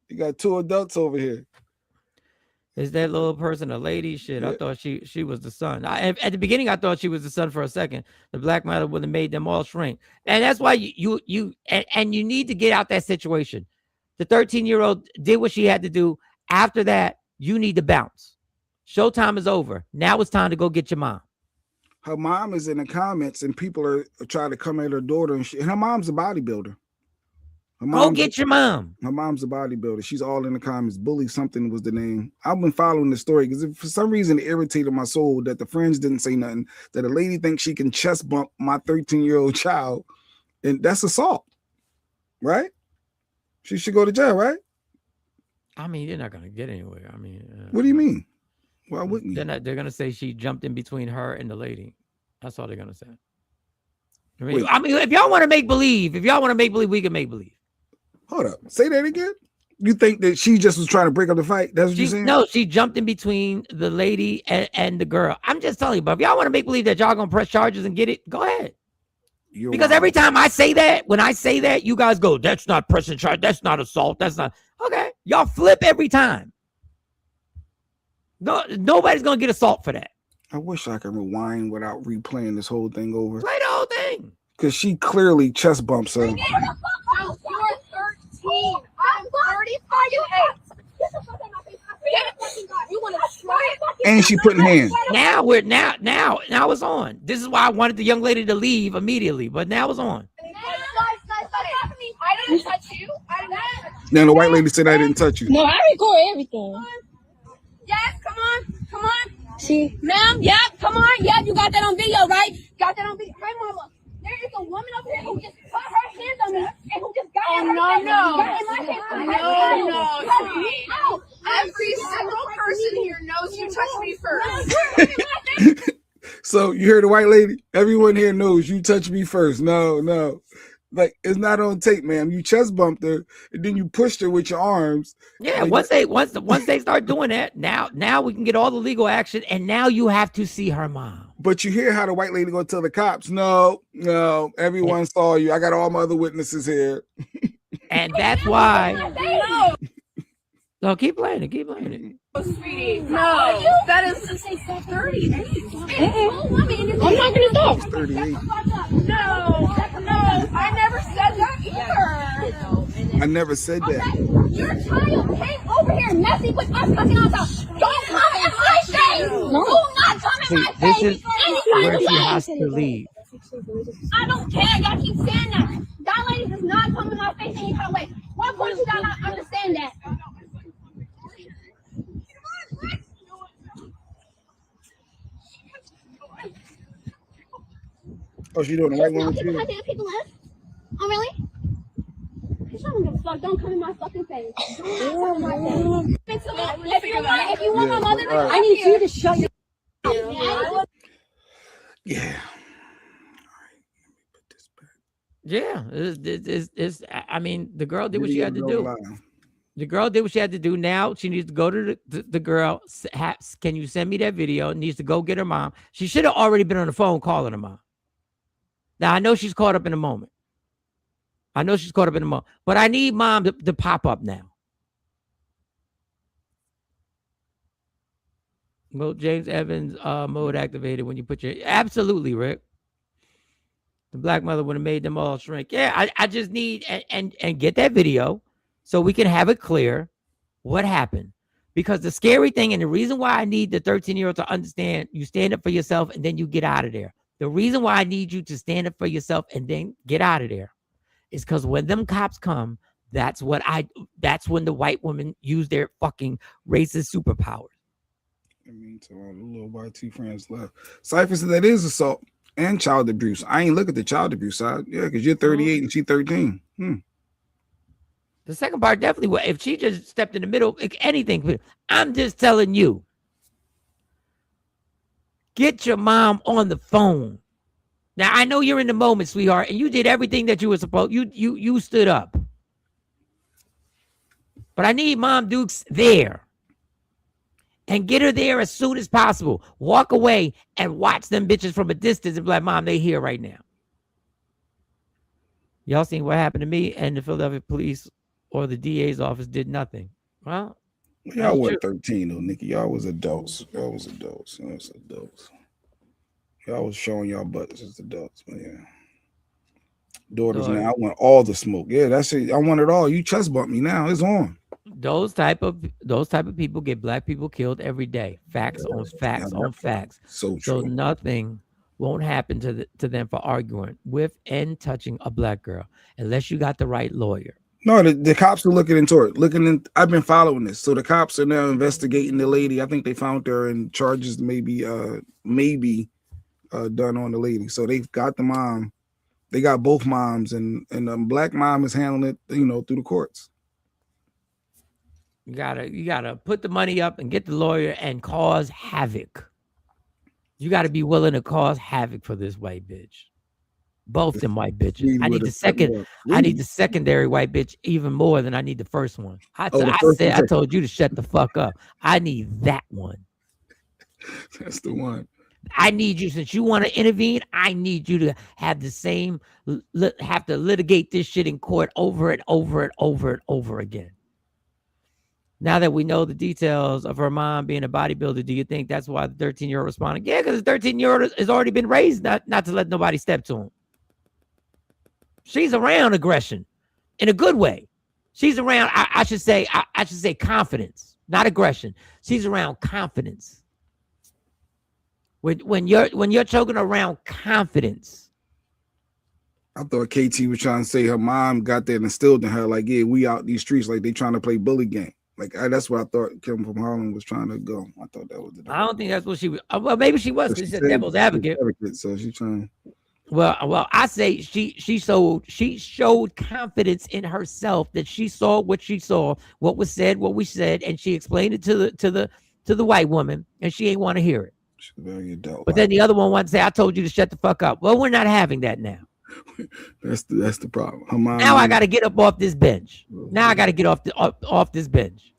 You got 2 adults over here. Is that little person a lady? Shit, yeah. I thought she was the son. At the beginning, I thought she was the son for a second. The black mother would have made them all shrink. And that's why you need to get out that situation. The 13-year-old did what she had to do. After that, you need to bounce. Showtime is over. Now it's time to go get your mom. Her mom is in the comments, and people are trying to come at her daughter, and her mom's a bodybuilder. Go get your mom. Her mom's a bodybuilder. She's all in the comments. Bully something was the name. I've been following the story because for some reason it irritated my soul that the friends didn't say nothing, that a lady thinks she can chest bump my 13-year-old child, and that's assault, right? She should go to jail, right? I mean, you're not going to get anywhere. I mean, what do you mean? Why wouldn't you? They're going to say she jumped in between her and the lady. That's all they're going to say. I mean, if y'all want to make believe, we can make believe. Hold up. Say that again. You think that she just was trying to break up the fight? That's what you're saying? No, she jumped in between the lady and the girl. I'm just telling you, but if y'all want to make believe that y'all going to press charges and get it, go ahead. Because every time I say that, when I say that, you guys go, that's not pressing charge. That's not assault. That's not. Okay. Y'all flip every time. No, nobody's going to get assault for that. I wish I could rewind without replaying this whole thing over. Play the whole thing. Because she clearly chest bumps her. You're 13. I'm 35. And she putting hands. Now it's on. This is why I wanted the young lady to leave immediately, but now it's on. I didn't touch you. Now the white lady said I didn't touch you. No, I record everything. Yes, come on. See, ma'am, yeah, come on. Yeah, you got that on video, right? Got that on video. Hi, mama. There is a woman up here who just put her hands on me and who just got in my No. Every single person here knows you touched me first. So you heard the white lady? Everyone here knows you touched me first. No. Like, it's not on tape, ma'am. You chest bumped her, and then you pushed her with your arms. Yeah, like, once they start doing that, now we can get all the legal action, and now you have to see her mom. But you hear how the white lady gonna tell the cops, no, everyone saw you. I got all my other witnesses here. And that's why. No, keep playing it. Oh, sweetie, no, that is 30. I'm not gonna stop. 38. No, I never said that either. I never said that. Your child came over here messing with us, cussing us out. Don't come in my face. Do not come in my This face. is where she has to leave. I don't care. Y'all keep saying that. That lady does not come in my face any kind of way. What point you gotta understand that? Oh, she doing the white one too? People left. Oh, really? I don't give a fuck. Don't come in my fucking face. If you want my mother, I need you to shut your. Yeah. Yeah, it's I mean, the girl did what she had to do. The girl did what she had to do. Now she needs to go to the girl. Can you send me that video? Needs to go get her mom. She should have already been on the phone calling her mom. Now I know she's caught up in the moment. But I need mom to pop up now. Well, James Evans mode activated when you put your absolutely, Rick. The black mother would have made them all shrink. Yeah, I just need and get that video so we can have it clear what happened. Because the scary thing and the reason why I need the 13-year-old to understand, you stand up for yourself and then you get out of there. The reason why I need you to stand up for yourself and then get out of there is because when them cops come, that's when the white women use their fucking racist superpowers. I mean, to all the little YT friends left. Cypher said that is assault and child abuse. I ain't look at the child abuse side. Yeah, because you're 38 and she's 13. The second part definitely would. If she just stepped in the middle, anything. I'm just telling you. Get your mom on the phone. Now, I know you're in the moment, sweetheart, and you did everything that you were supposed. You stood up. But I need Mom Dukes there. And get her there as soon as possible. Walk away and watch them bitches from a distance and be like, Mom, they here right now. Y'all seen what happened to me, and the Philadelphia police or the DA's office did nothing. Well, y'all were 13 though, Nikki. Y'all was adults. Y'all was adults. Y'all was showing y'all butts as adults, but yeah. Daughters now, I want all the smoke. Yeah, that's it. I want it all. You chest bump me now. It's on. Those type of people get black people killed every day. Facts on facts on facts. So true. So nothing won't happen to them for arguing with and touching a black girl unless you got the right lawyer. No, the cops are looking into it. I've been following this. So the cops are now investigating the lady. I think they found her and charges maybe done on the lady. So they've got the mom. They got both moms, and the black mom is handling it, through the courts. You gotta put the money up and get the lawyer and cause havoc. You gotta be willing to cause havoc for this white bitch. Both them white bitches. I need the secondary white bitch even more than I need the first one. I told you to shut the fuck up. I need that one. That's the one. I need you, since you want to intervene, I need you to have the same, have to litigate this shit in court over and over and over and over again. Now that we know the details of her mom being a bodybuilder, do you think that's why the 13-year-old responded? Yeah, because the 13-year-old has already been raised not to let nobody step to him. She's around aggression in a good way. She's around, I should say confidence, not aggression. She's around confidence. When you're choking around confidence. I thought KT was trying to say her mom got that instilled in her, like, yeah, we out these streets, like they trying to play bully game. Like that's what I thought Kim from Harlem was trying to go. I thought that was the. I don't think that's what she was. Well, maybe she was. She's a devil's advocate. So she's trying. Well, I say she showed confidence in herself that she saw what she saw, what was said, what we said, and she explained it to the white woman, and she ain't want to hear it. She's very adult. But then the other one wanted to say, "I told you to shut the fuck up." Well, we're not having that now. That's the problem. Her mom Now I got to get up off this bench. Now I got to get off this bench.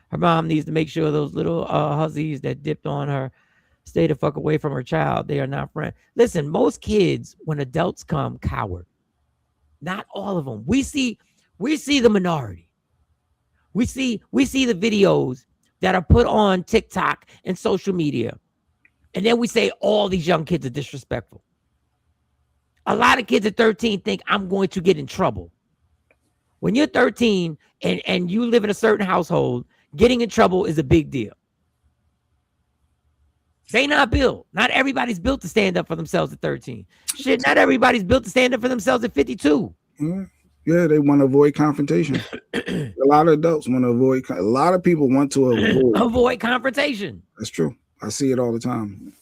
Her mom needs to make sure those little hussies that dipped on her stay the fuck away from her child. They are not friends. Listen, most kids, when adults come, coward. Not all of them. We see the minority. We see the videos that are put on TikTok and social media. And then we say all these young kids are disrespectful. A lot of kids at 13 think I'm going to get in trouble. When you're 13 and you live in a certain household, getting in trouble is a big deal. They not built. Not everybody's built to stand up for themselves at 13. Shit, not everybody's built to stand up for themselves at 52. Yeah, they want to avoid confrontation. A lot of adults want to avoid. A lot of people want to avoid confrontation. That's true. I see it all the time.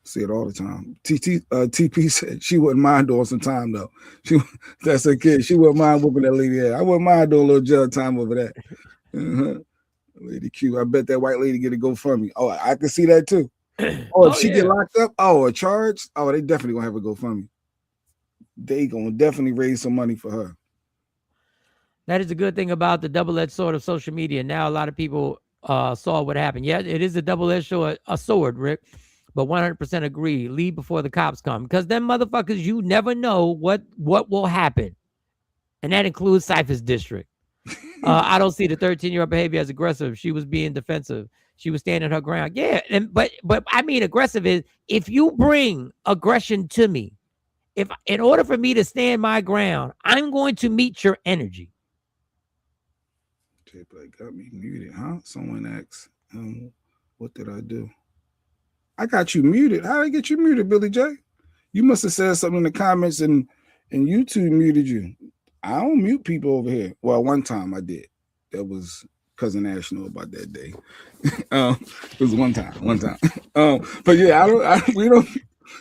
TP said she wouldn't mind doing some time though. That's her kid. She wouldn't mind whooping that lady head. I wouldn't mind doing a little jail time over that. Lady Q. I bet that white lady get a GoFundMe. Oh, I can see that too. Oh, if she get locked up, a charge. Oh, they definitely gonna have a GoFundMe. They gonna definitely raise some money for her. That is a good thing about the double-edged sword of social media. Now a lot of people saw what happened. Yeah, it is a double-edged sword, Rick. But 100% agree. Leave before the cops come, because them motherfuckers, you never know what will happen, and that includes Cypher's district. I don't see the 13-year-old behavior as aggressive. She was being defensive. She was standing her ground. Yeah, but I mean, aggressive is if you bring aggression to me. If in order for me to stand my ground, I'm going to meet your energy. Got me muted, huh? Someone asked, what did I do? I got you muted. How did I get you muted, Billy J? You must have said something in the comments and YouTube muted you. I don't mute people over here. Well, one time I did. That was Cousin Ash know about that day. It was one time. But yeah, we don't.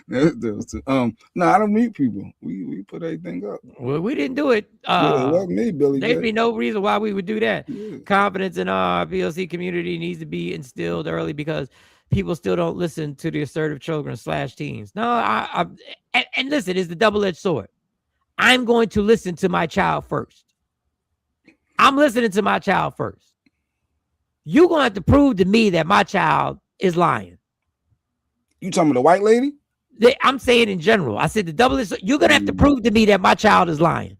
No, I don't mute people. We put everything up. Well, we didn't do it. It wasn't me, Billy. There'd be no reason why we would do that. Yeah. Confidence in our PLC community needs to be instilled early because people still don't listen to the assertive children / teens. No, and listen, it's the double-edged sword. I'm going to listen to my child first. I'm listening to my child first. You're going to have to prove to me that my child is lying. You talking about the white lady? I'm saying in general. I said the double-edged sword. You're going to have to prove to me that my child is lying.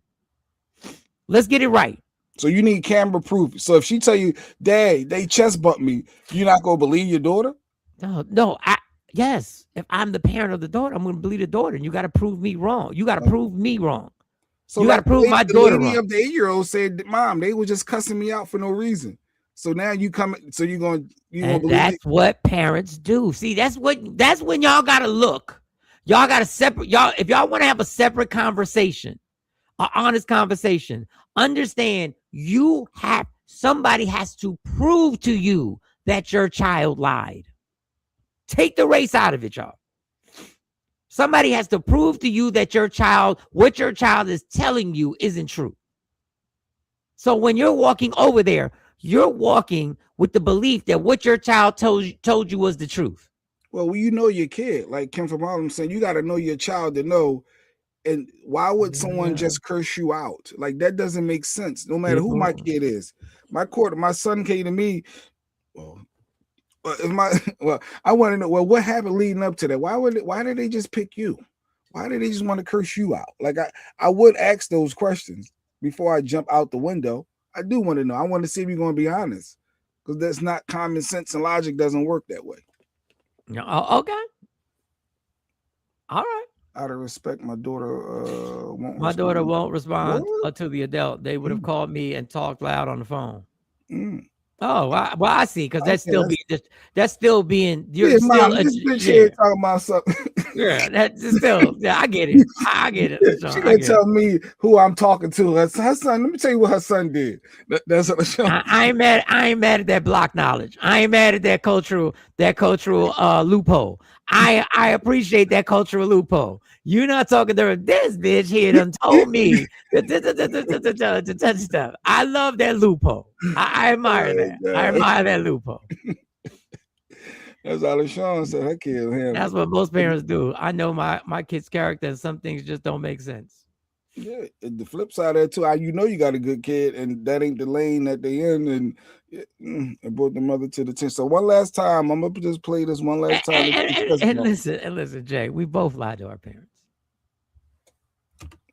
Let's get it right. So you need camera proof. So if she tell you, Dad, they chest bumped me, you're not going to believe your daughter? No. Yes. If I'm the parent of the daughter, I'm going to believe the daughter. And you got to prove me wrong. You got to prove me wrong. So you got to prove my daughter wrong. Of the 8-year-old said, Mom, they were just cussing me out for no reason. So now you come. So you're going to believe that's what parents do. See, that's when y'all got to look. Y'all got to separate. If y'all want to have a separate conversation, an honest conversation, understand somebody has to prove to you that your child lied. Take the race out of it, y'all. Somebody has to prove to you that what your child is telling you isn't true. So when you're walking over there, you're walking with the belief that what your child told you was the truth. Well, you know your kid. Like Kim from Harlem said, you got to know your child to know. And why would someone just curse you out? Like, that doesn't make sense, no matter who my kid is. My son came to me, I want to know, what happened leading up to that? Why did they just pick you? Why did they just want to curse you out? Like, I would ask those questions before I jump out the window. I do want to know. I want to see if you're going to be honest, because that's not common sense, and logic doesn't work that way. Okay. All right. Out of respect, my daughter won't. My daughter won't respond to the adult. They would have called me and talked loud on the phone. Oh, well, I see. Because that's still being. You're still Mom, this bitch here talking about something. Yeah, that's still. Yeah, I get it. I get it. She gonna tell me who I'm talking to. Her son. Let me tell you what her son did. That's what show. I ain't mad at that block knowledge. I ain't mad at that cultural loophole. I appreciate that cultural loophole. You're not talking to her. This bitch here done told me stuff. I love that loophole. I admire that. I admire that loophole. That's all LaShawn said. Her kid him. That's what most parents do. I know my kid's character, and some things just don't make sense. Yeah, the flip side of that too, you know you got a good kid, and that ain't the lane that they in, and it brought the mother to the tent. So one last time, I'm gonna just play this one last time. And listen, Jay, we both lied to our parents.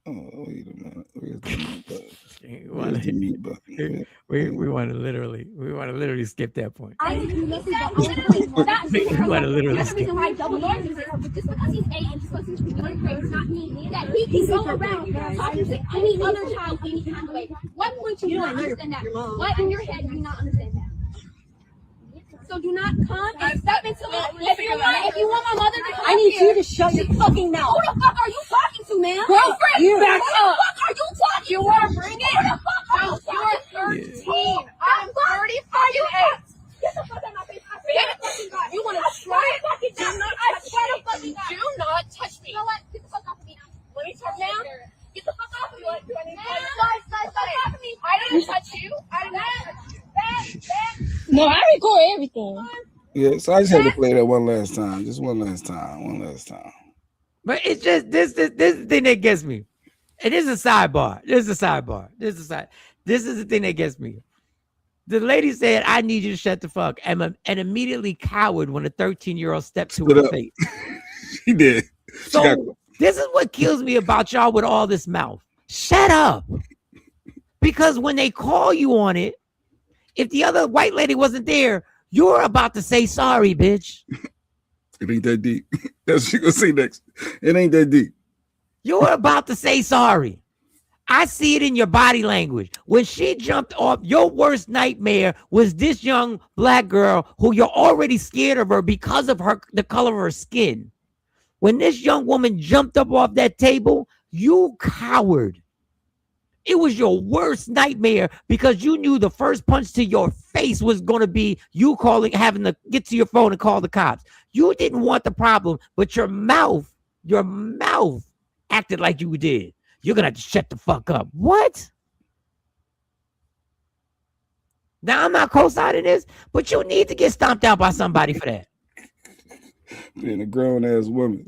Oh, wait a minute. Where's the meat button? We want to literally skip that point. We want to literally skip. Just because he's 8 and just because he's doing great does not mean that he can go around talking to any other child any kind of way. What point do you not understand that? What in your head do you not understand that? So do not come and step into it. If you want my mother to come, I need you to shut your fucking mouth. Who the fuck are you talking to, man? Girlfriend, you back up. Who the fuck are you talking to? You want to bring it? Who the fuck are you talking to? You're 13. I'm 35. Get the fuck out of my face. I swear to fucking God. You want to try it? Do not touch me. Do not touch me. You know what? Get the fuck off of me now. Let me touch now. Get the fuck off of me. Guys, stop talking to me. I didn't touch you. I didn't touch you. No, I record everything. Yeah, so I just had to play that one last time. Just one last time. But it's just this is the thing that gets me. And this is a sidebar. This is the thing that gets me. The lady said, I need you to shut the fuck, and immediately cowered when a 13-year-old stepped to her face. She did. So this is what kills me about y'all with all this mouth. Shut up. Because when they call you on it, if the other white lady wasn't there, you're about to say sorry, bitch. It ain't that deep. That's what she gonna say next. It ain't that deep. You're about to say sorry. I see it in your body language. When she jumped off, your worst nightmare was this young black girl who you're already scared of her because of the color of her skin. When this young woman jumped up off that table, you cowered. It was your worst nightmare because you knew the first punch to your face was going to be you having to get to your phone and call the cops. You didn't want the problem, but your mouth acted like you did. You're going to have to shut the fuck up. What? Now, I'm not co-signing this, but you need to get stomped out by somebody for that. Being a grown-ass woman.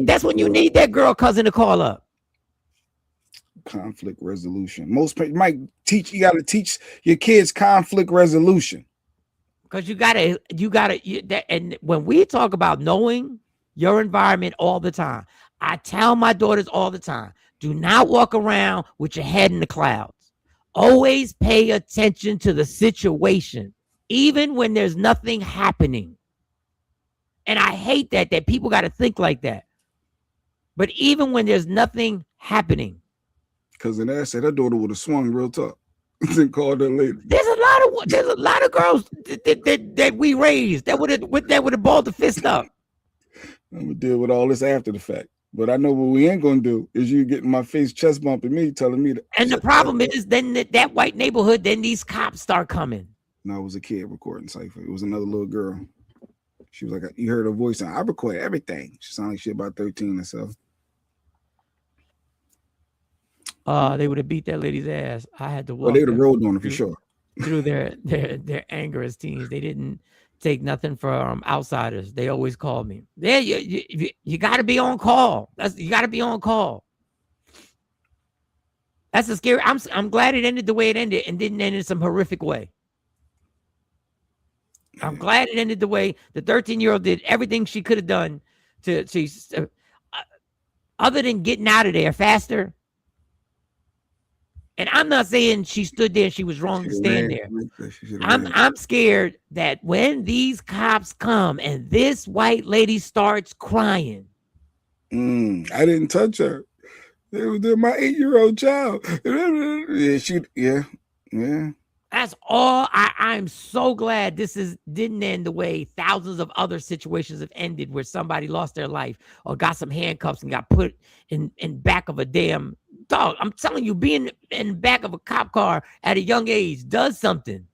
That's when you need that girl cousin to call up. Conflict resolution. Most people might teach. You got to teach your kids conflict resolution. Because you gotta. And when we talk about knowing your environment all the time, I tell my daughters all the time: do not walk around with your head in the clouds. Always pay attention to the situation, even when there's nothing happening. And I hate that people got to think like that. But even when there's nothing happening. Because in that said, her daughter would have swung real tough and called her later. There's a lot of girls that we raised that would have balled the fist up. I'm gonna deal with all this after the fact. But I know what we ain't gonna do is you getting my face chest bumping me, telling me that. And the problem is then that white neighborhood, then these cops start coming. No, it was a kid recording Cypher. It was another little girl. She was like, you heard her voice, and I record everything. She sounded like she about 13 or so. They would have beat that lady's ass. I had to walk. Well, they would have rolled on her for sure. Through their anger as teens, they didn't take nothing from outsiders. They always called me. Yeah, you got to be on call. You got to be on call. That's a scary. I'm glad it ended the way it ended and didn't end in some horrific way. I'm glad it ended the way the 13-year-old did everything she could have done to other than getting out of there faster. And I'm not saying she stood there and she was wrong to stand there. I'm scared that when these cops come and this white lady starts crying. I didn't touch her. They're my 8-year-old child. Yeah. That's all. I'm so glad this didn't end the way thousands of other situations have ended, where somebody lost their life or got some handcuffs and got put in back of a damn dog. I'm telling you, being in the back of a cop car at a young age does something.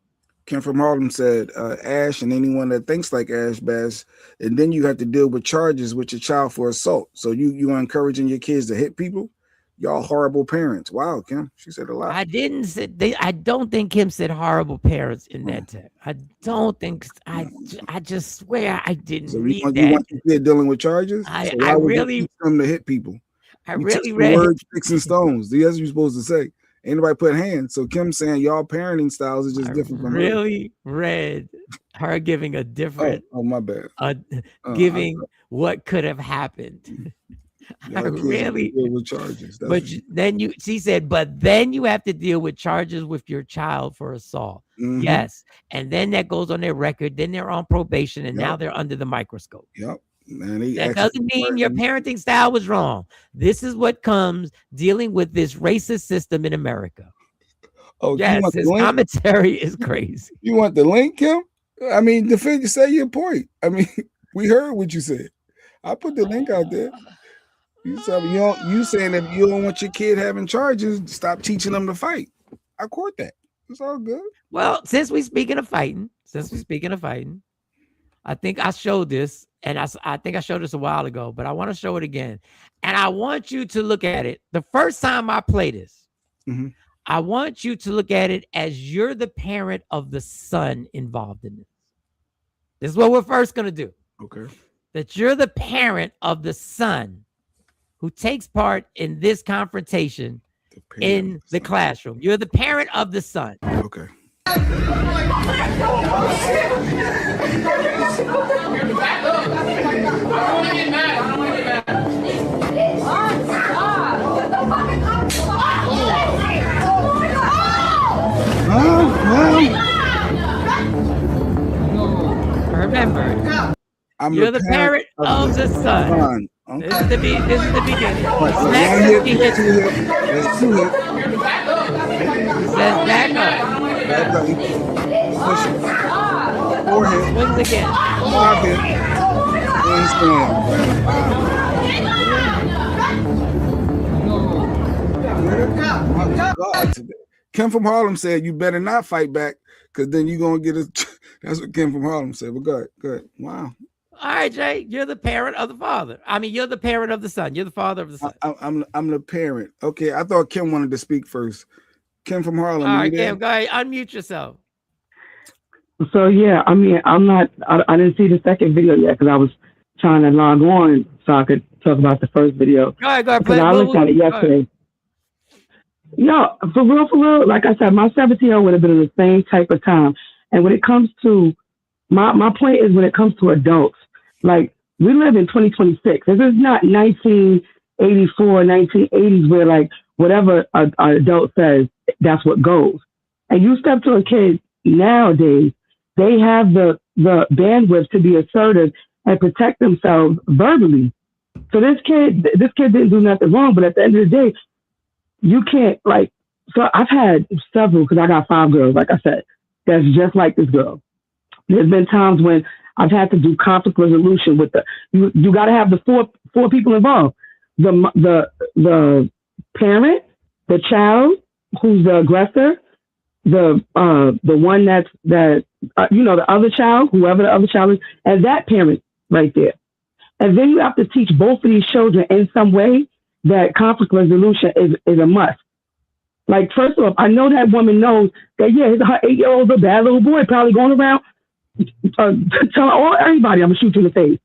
Ken from Harlem said, Ash and anyone that thinks like Ash Bass, and then you have to deal with charges with your child for assault. So you are encouraging your kids to hit people? y'all horrible parents. Wow, Kim, she said a lot. I didn't say. I don't think Kim said horrible parents in that text. I don't think. I just swear I didn't So read you that. want your kid dealing with charges? I why would you really- teach them to hit people. I You really teach them read. words, sticks, and stones. That's what you're supposed to say. Ain't nobody put hands. So Kim saying y'all parenting styles is just different from her. Really read her giving a different. Oh, my bad. Giving what could have happened. I Y'all kids really. deal with charges. That's But what- then she said, but then you have to deal with charges with your child for assault. Mhm. Yes. And then that goes on their record. Then they're on probation and now Yep. they're under the microscope. Yep. Man, they That actually doesn't mean your parenting style was wrong. This is what comes dealing with this racist system in America. Oh, you Yes, want the his link? commentary is crazy. You want the link, Kim? I mean, say your point. I mean, we heard what you said. I put the link out there. You said you saying if you don't want your kid having charges, stop teaching them to fight. I court that. It's all good. Well, since we're speaking of fighting, I think I showed this, and I think I showed this a while ago, but I want to show it again. And I want you to look at it. The first time I play this, Mhm. I want you to look at it as you're the parent of the son involved in this. This is what we're first going to do. Okay. That you're the parent of the son who takes part in this confrontation in the classroom. You're the parent of the son. Okay. Remember, you're the parent of the son. Okay. This is the beginning. One Smack hip, the kid. two hip. That's two hip. Says back up. Back up. Push it. Forehead. Swings again. Five hip. And stand. Kim from Harlem said you better not fight back because then you're gonna get a that's what Kim from Harlem said. But go ahead. Wow. All right, Jay, you're the parent of the father. I mean, you're the parent of the son. You're the father of the son. I'm the parent. Okay, I thought Kim wanted to speak first. Kim from Harlem. All right, you there? Kim, go ahead. Unmute yourself. So yeah, I mean, I didn't see the second video yet because I was trying to log on so I could talk about the first video. Go ahead. Because I looked at it yesterday. No, for real, like I said, my 17-year-old would have been in the same type of time. And when it comes to, my point is when it comes to adults, like we live in 2026. This is not 1984, 1980s where like whatever an adult says, that's what goes. And you step to a kid nowadays, they have the bandwidth to be assertive and protect themselves verbally. So this kid didn't do nothing wrong, but at the end of the day, you can't like, so I've had several, because I got 5 girls, like I said, that's just like this girl. There's been times when I've had to do conflict resolution with you got to have the four people involved. The parent, the child who's the aggressor, the one the other child, whoever the other child is, and that parent right there. And then you have to teach both of these children in some way that conflict resolution is a must. Like, first off, I know that woman knows that, yeah, her 8-year-old's a bad little boy, probably going around telling everybody I'm going to shoot you in the face.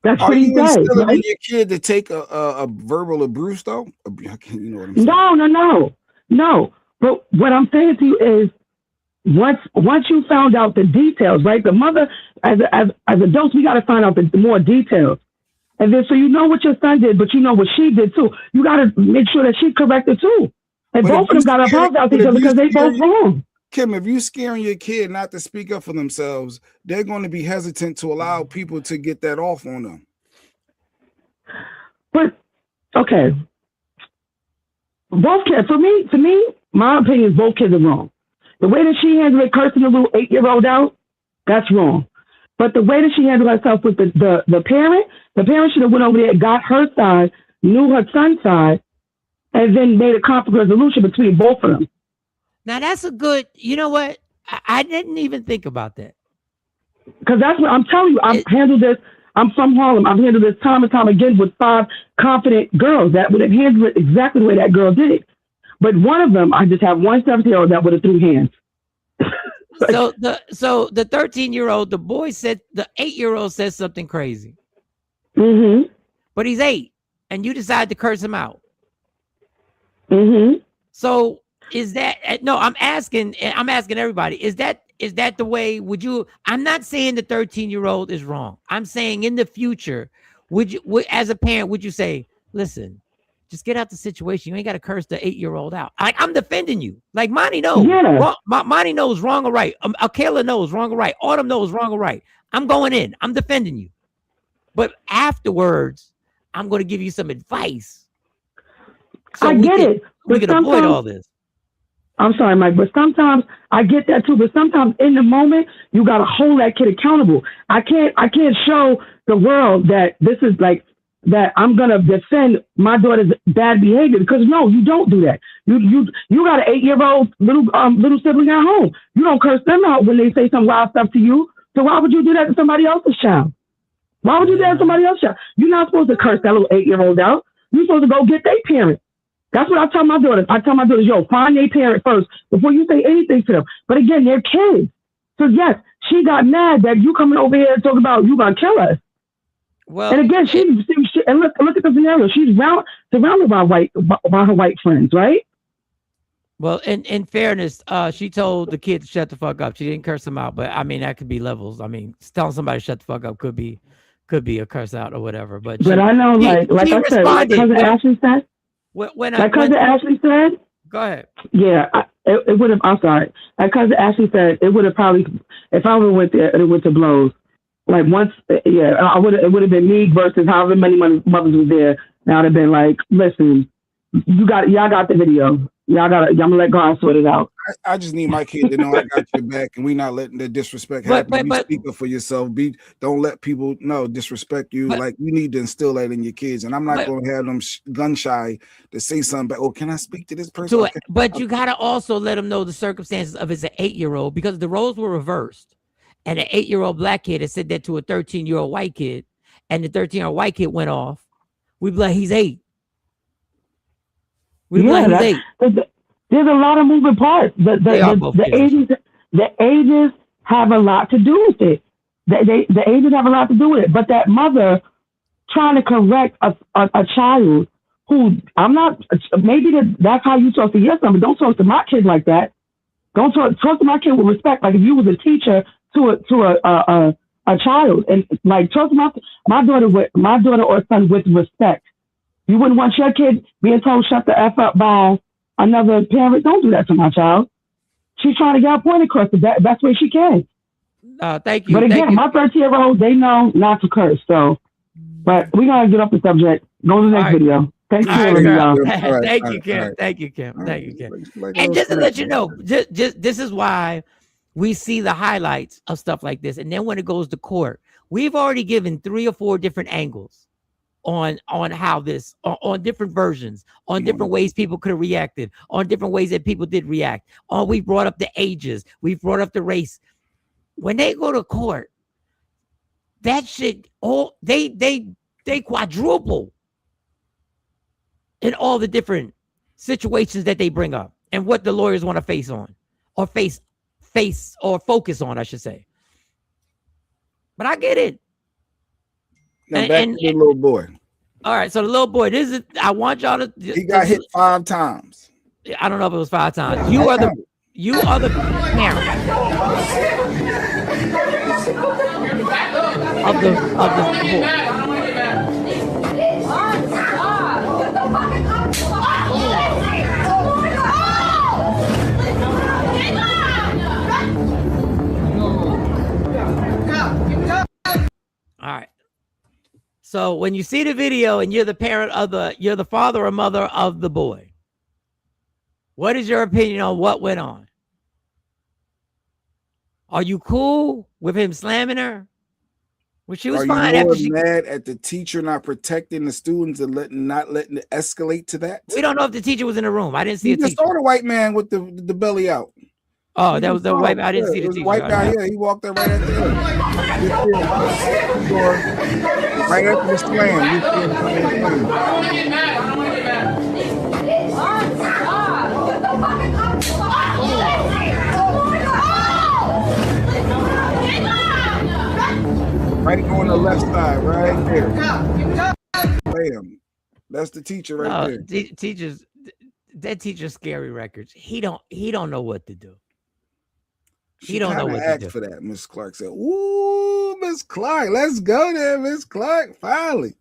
That's what he does. Right? Your kid to take a verbal abuse, though? You know what I'm saying? No. But what I'm saying to you is, once you found out the details, right? The mother, as adults, we got to find out the more details. And then so you know what your son did, but you know what she did too. You got to make sure that she corrected too. And But both of them got to apologize to each other because they both wrong. Kim, if you scaring your kid not to speak up for themselves, they're going to be hesitant to allow people to get that off on them. But, okay. Both kids, to me, my opinion is both kids are wrong. The way that she handled it, cursing the little 8-year-old out, that's wrong. But the way that she handled herself with the parent should have went over there, got her side, knew her son's side, and then made a conflict resolution between both of them. Now that's a good, you know what? I didn't even think about that. Because that's what I'm telling you. I've handled this I'm from Harlem. I've handled this time and time again with 5 confident girls that would have handled it exactly the way that girl did. But one of them, I just have one 17-year-old that would have threw hands. So the 13-year-old, the boy said, the 8-year-old says something crazy. Mm-hmm. But he's 8, and you decide to curse him out. Mm-hmm. So is that, no, I'm asking everybody, is that the way, would you, I'm not saying the 13-year-old is wrong. I'm saying in the future, would you, as a parent, would you say, listen, just get out the situation. You ain't got to curse the 8-year-old out. I'm defending you. Like Monty knows. Yeah. Monty knows wrong or right. Akela knows wrong or right. Autumn knows wrong or right. I'm going in. I'm defending you. But afterwards, I'm going to give you some advice. So I get it. We can avoid all this. I'm sorry, Mike, but sometimes I get that too. But sometimes in the moment, you got to hold that kid accountable. I can't show the world that this is like, that I'm gonna defend my daughter's bad behavior, because no, you don't do that. You got an 8-year-old little sibling at home. You don't curse them out when they say some wild stuff to you. So why would you do that to somebody else's child? Why would you do that to somebody else's child? You're not supposed to curse that little 8-year-old out. You're supposed to go get their parent. That's what I tell my daughters. I tell my daughters, yo, find their parent first before you say anything to them. But again, they're kids. So yes, she got mad that you coming over here and talking about you gonna kill us. Well, and again, she and look at the scenario. She's surrounded by her white friends, right? Well, in fairness, she told the kid to shut the fuck up. She didn't curse him out, but I mean that could be levels. I mean, telling somebody to shut the fuck up could be a curse out or whatever. But I know, like I said, like cousin Ashley said. Ashley said. Go ahead. Yeah, it would have. I'm sorry. Like cousin Ashley said, it would have probably, if I would have went there, it went to blows. Like once, yeah, it would have been me versus however many mothers was there. Now I'd have been like, listen, y'all got the video. I'm gonna let God sort it out. I just need my kid to know I got your back, and we're not letting the disrespect happen. But speak up for yourself. Don't let people disrespect you. Like you need to instill that in your kids. And I'm not going to have them gun shy to say something back. Oh, can I speak to this person? Okay. But you gotta also let them know the circumstances of it's an 8-year-old, because the roles were reversed. And an 8-year-old black kid had said that to a 13-year-old white kid, and the 13-year-old white kid went off. We'd be like, he's 8. We'd be like, he's 8. There's a lot of moving parts. The ages have a lot to do with it. The ages have a lot to do with it. But that mother trying to correct a child who, I'm not, maybe that's how you talk to your son, but don't talk to my kid like that. Don't talk to my kid with respect. Like if you was a teacher to a child, and like talk to my daughter or son with respect. You wouldn't want your kid being told shut the F up by another parent. Don't do that to my child. She's trying to get her point across the best way she can. Thank you. But again, my 13-year-old, they know not to curse. So, but we gotta get off the subject. Go to the next video. Thank you, Thank you, Kim. Thank you, Kim. Thank you, Kim. And just to let you know, just this is why we see the highlights of stuff like this. And then when it goes to court, we've already given 3 or 4 different angles on how this, on different versions, on different ways people could have reacted, on different ways that people did react. We brought up the ages, we've brought up the race. When they go to court, that shit, they quadruple in all the different situations that they bring up and what the lawyers want to face or focus on, I should say. But I get it. Now back to the little boy. All right, so the little boy, I want y'all to. He got hit 5 times. I don't know if it was 5 times. You are the parent of the boy. All right. So when you see the video and you're the parent you're the father or mother of the boy, what is your opinion on what went on? Are you cool with him slamming her? Well, she was fine. Are you mad at the teacher not protecting the students and not letting it escalate to that? We don't know if the teacher was in the room. I didn't see a teacher. You just saw the white man with the belly out. Oh, that was the wipe. I didn't see It the was a teacher. white guy. Yeah, he walked up right at the end. Right after the slam. You see him coming in. Right on the left side, right there. Bam. That's the teacher right there. Teachers, that teacher's scary records. He don't know what to do. He don't know what to do. For that, Miss Clark said, "Ooh, Miss Clark, let's go there, Miss Clark." Finally,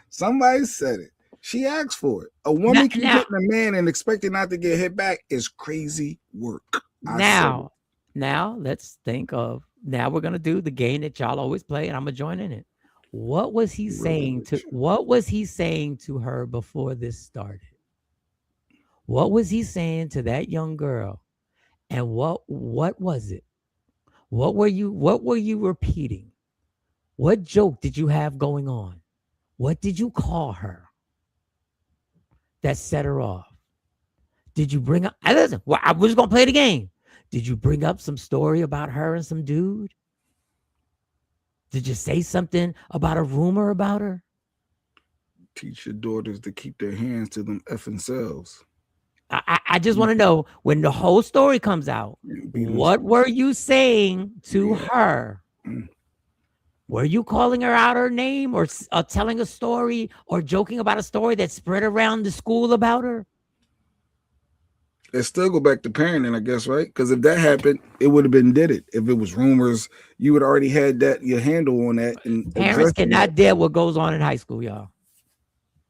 somebody said it. She asked for it. A woman can hit a man and expect it not to get hit back is crazy work. Now let's think of. Now we're gonna do the game that y'all always play, and I'm gonna join in it. What was he saying to her before this started? What was he saying to that young girl? And what was it? What were you repeating? What joke did you have going on? What did you call her that set her off? Did you bring up, listen, I was gonna play the game. Did you bring up some story about her and some dude? Did you say something about a rumor about her? Teach your daughters to keep their hands to them effing selves. I just want to know, when the whole story comes out, what were you saying to her? Were you calling her out her name, or telling a story, or joking about a story that spread around the school about her? It still go back to parenting, I guess, right? Because if that happened, it would have been did it. If it was rumors, you would already had that your handle on that. And parents cannot dead what goes on in high school, y'all.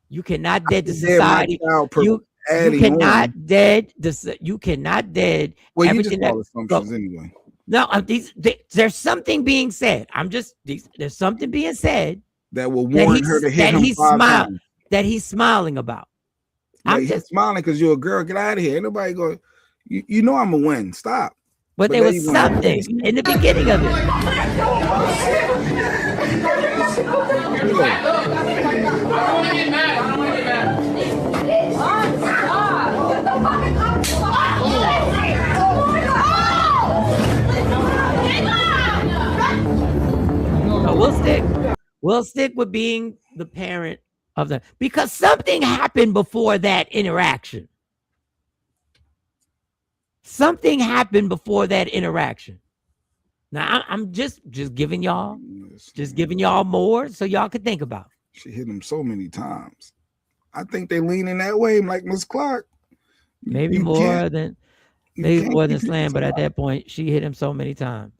You cannot dead the society. You cannot dead this. You cannot dead everything that assumptions anyway. No, there's something being said. There's something being said that will warrant her to hit him that he's smiling about. I'm just smiling because you're a girl. Get out of here. Ain't nobody going. You know I'm a win. Stop. But there was something in the beginning of it. So we'll stick with being the parent of the, because something happened before that interaction. Something happened before that interaction. Now I'm just giving y'all more so y'all could think about. She hit him so many times. I think they leaning that way, like Miss Clark. Maybe more than slam, but at that point she hit him so many times.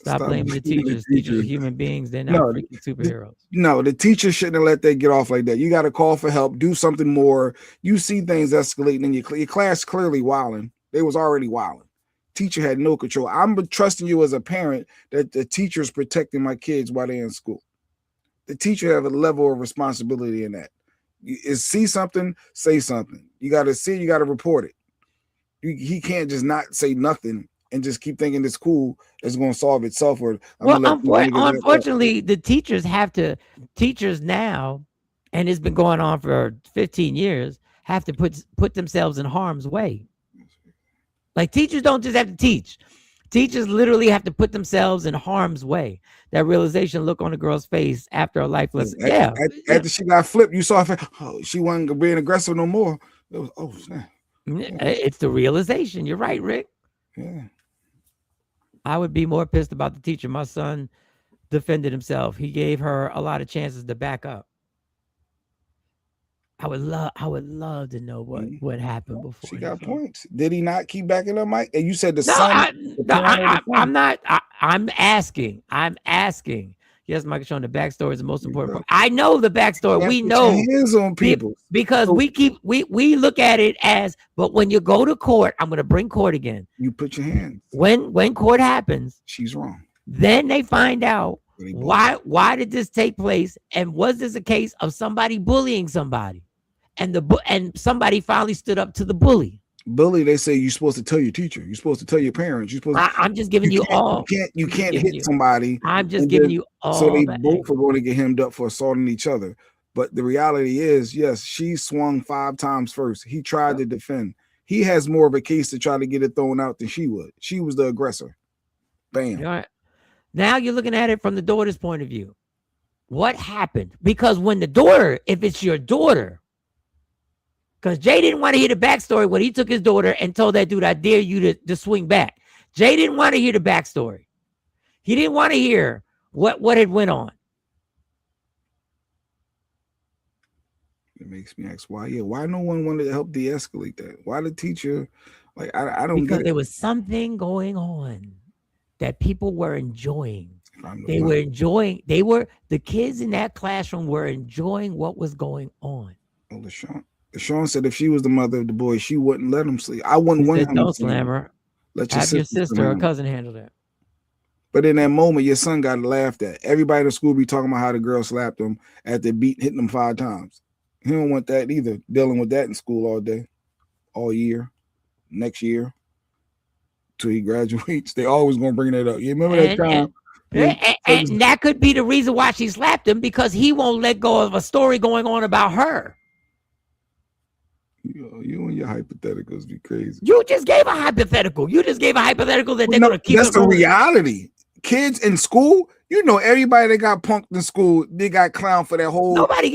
Stop blaming the teachers. Teachers are human beings. They're not freaking superheroes. No, the teacher shouldn't have let that get off like that. You got to call for help. Do something more. You see things escalating in your class, clearly wilding. They was already wilding. Teacher had no control. I'm trusting you as a parent that the teacher's protecting my kids while they're in school. The teacher have a level of responsibility in that. See something, say something. You got to see, you got to report it. He can't just not say nothing and just keep thinking this school is going to solve itself. Or unfortunately, the teachers now, and it's been going on for 15 years, have to put themselves in harm's way. Like, teachers don't just have to teach. Teachers literally have to put themselves in harm's way. That realization look on the girl's face after a life lesson. After she got flipped, you saw her, she wasn't being aggressive no more. It was, oh, snap. It's the realization. You're right, Rick. Yeah. I would be more pissed about the teacher. My son defended himself. He gave her a lot of chances to back up. I would love to know what happened before. She got points. Did he not keep backing up, Mike? And you said I'm asking. Yes, Michael, showing the backstory is the most important part. I know the backstory. We know hands on people because we look at it as, but when you go to court, I'm going to bring court again. You put your hands. When court happens, she's wrong. Then they find out why did this take place, and was this a case of somebody bullying somebody, and somebody finally stood up to the bully. Bully, they say you're supposed to tell your teacher. You're supposed to tell your parents. You're supposed. I'm just giving you all. You can't hit somebody. I'm just giving you all. So they both are going to get hemmed up for assaulting each other. But the reality is, yes, she swung 5 times first. He tried to defend. he has more of a case to try to get it thrown out than she would. She was the aggressor. Bam. All right. Now you're looking at it from the daughter's point of view. What happened? Because when the daughter, if it's your daughter, because Jay didn't want to hear the backstory when he took his daughter and told that dude, I dare you to swing back. Jay didn't want to hear the backstory. He didn't want to hear what had went on. It makes me ask why. Yeah, why no one wanted to help de-escalate that? Why the teacher? Like I don't because get it. There was something going on that people were enjoying. They were enjoying. The kids in that classroom were enjoying what was going on. Oh, LaShawn said if she was the mother of the boy, she wouldn't let him sleep. I wouldn't want him. Don't slam her. Let Have your sister or cousin handle that. But in that moment, your son got laughed at. Everybody in the school be talking about how the girl slapped him after hitting him 5 times. He don't want that either. Dealing with that in school all day, all year, next year, till he graduates. They always gonna bring that up. You remember that time? And that could be the reason why she slapped him, because he won't let go of a story going on about her. You and your hypotheticals be crazy. You just gave a hypothetical. That they're going to keep. That's the reality. Kids in school, everybody that got punked in school, they got clowned for that whole. Nobody's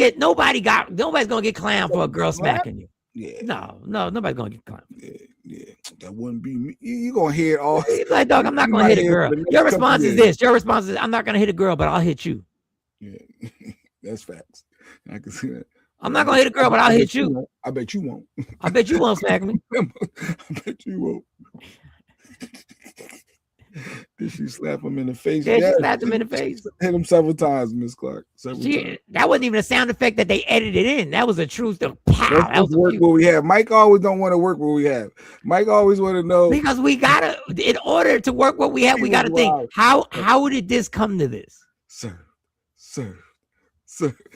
gonna get clowned for a girl smacking you. Yeah. No, nobody's gonna get clowned. Yeah, that wouldn't be me. You gonna hear it all. Like, dog, I'm not gonna hit a girl. Your response is this. Your response is, I'm not gonna hit a girl, but I'll hit you. Yeah, that's facts. I can see that. I'm not gonna hit a girl, but I'll hit you. I bet you won't. I bet you won't smack me. I bet you won't. Did she slap him in the face? Yeah, she slapped him in the face. Hit him several times, Miss Clark. Times. That wasn't even a sound effect that they edited in. That was a true pow. That was work what we have. Mike always don't want to work what we have. Mike always want to know, because we gotta, in order to work what we have, we gotta think, how did this come to this? Sir.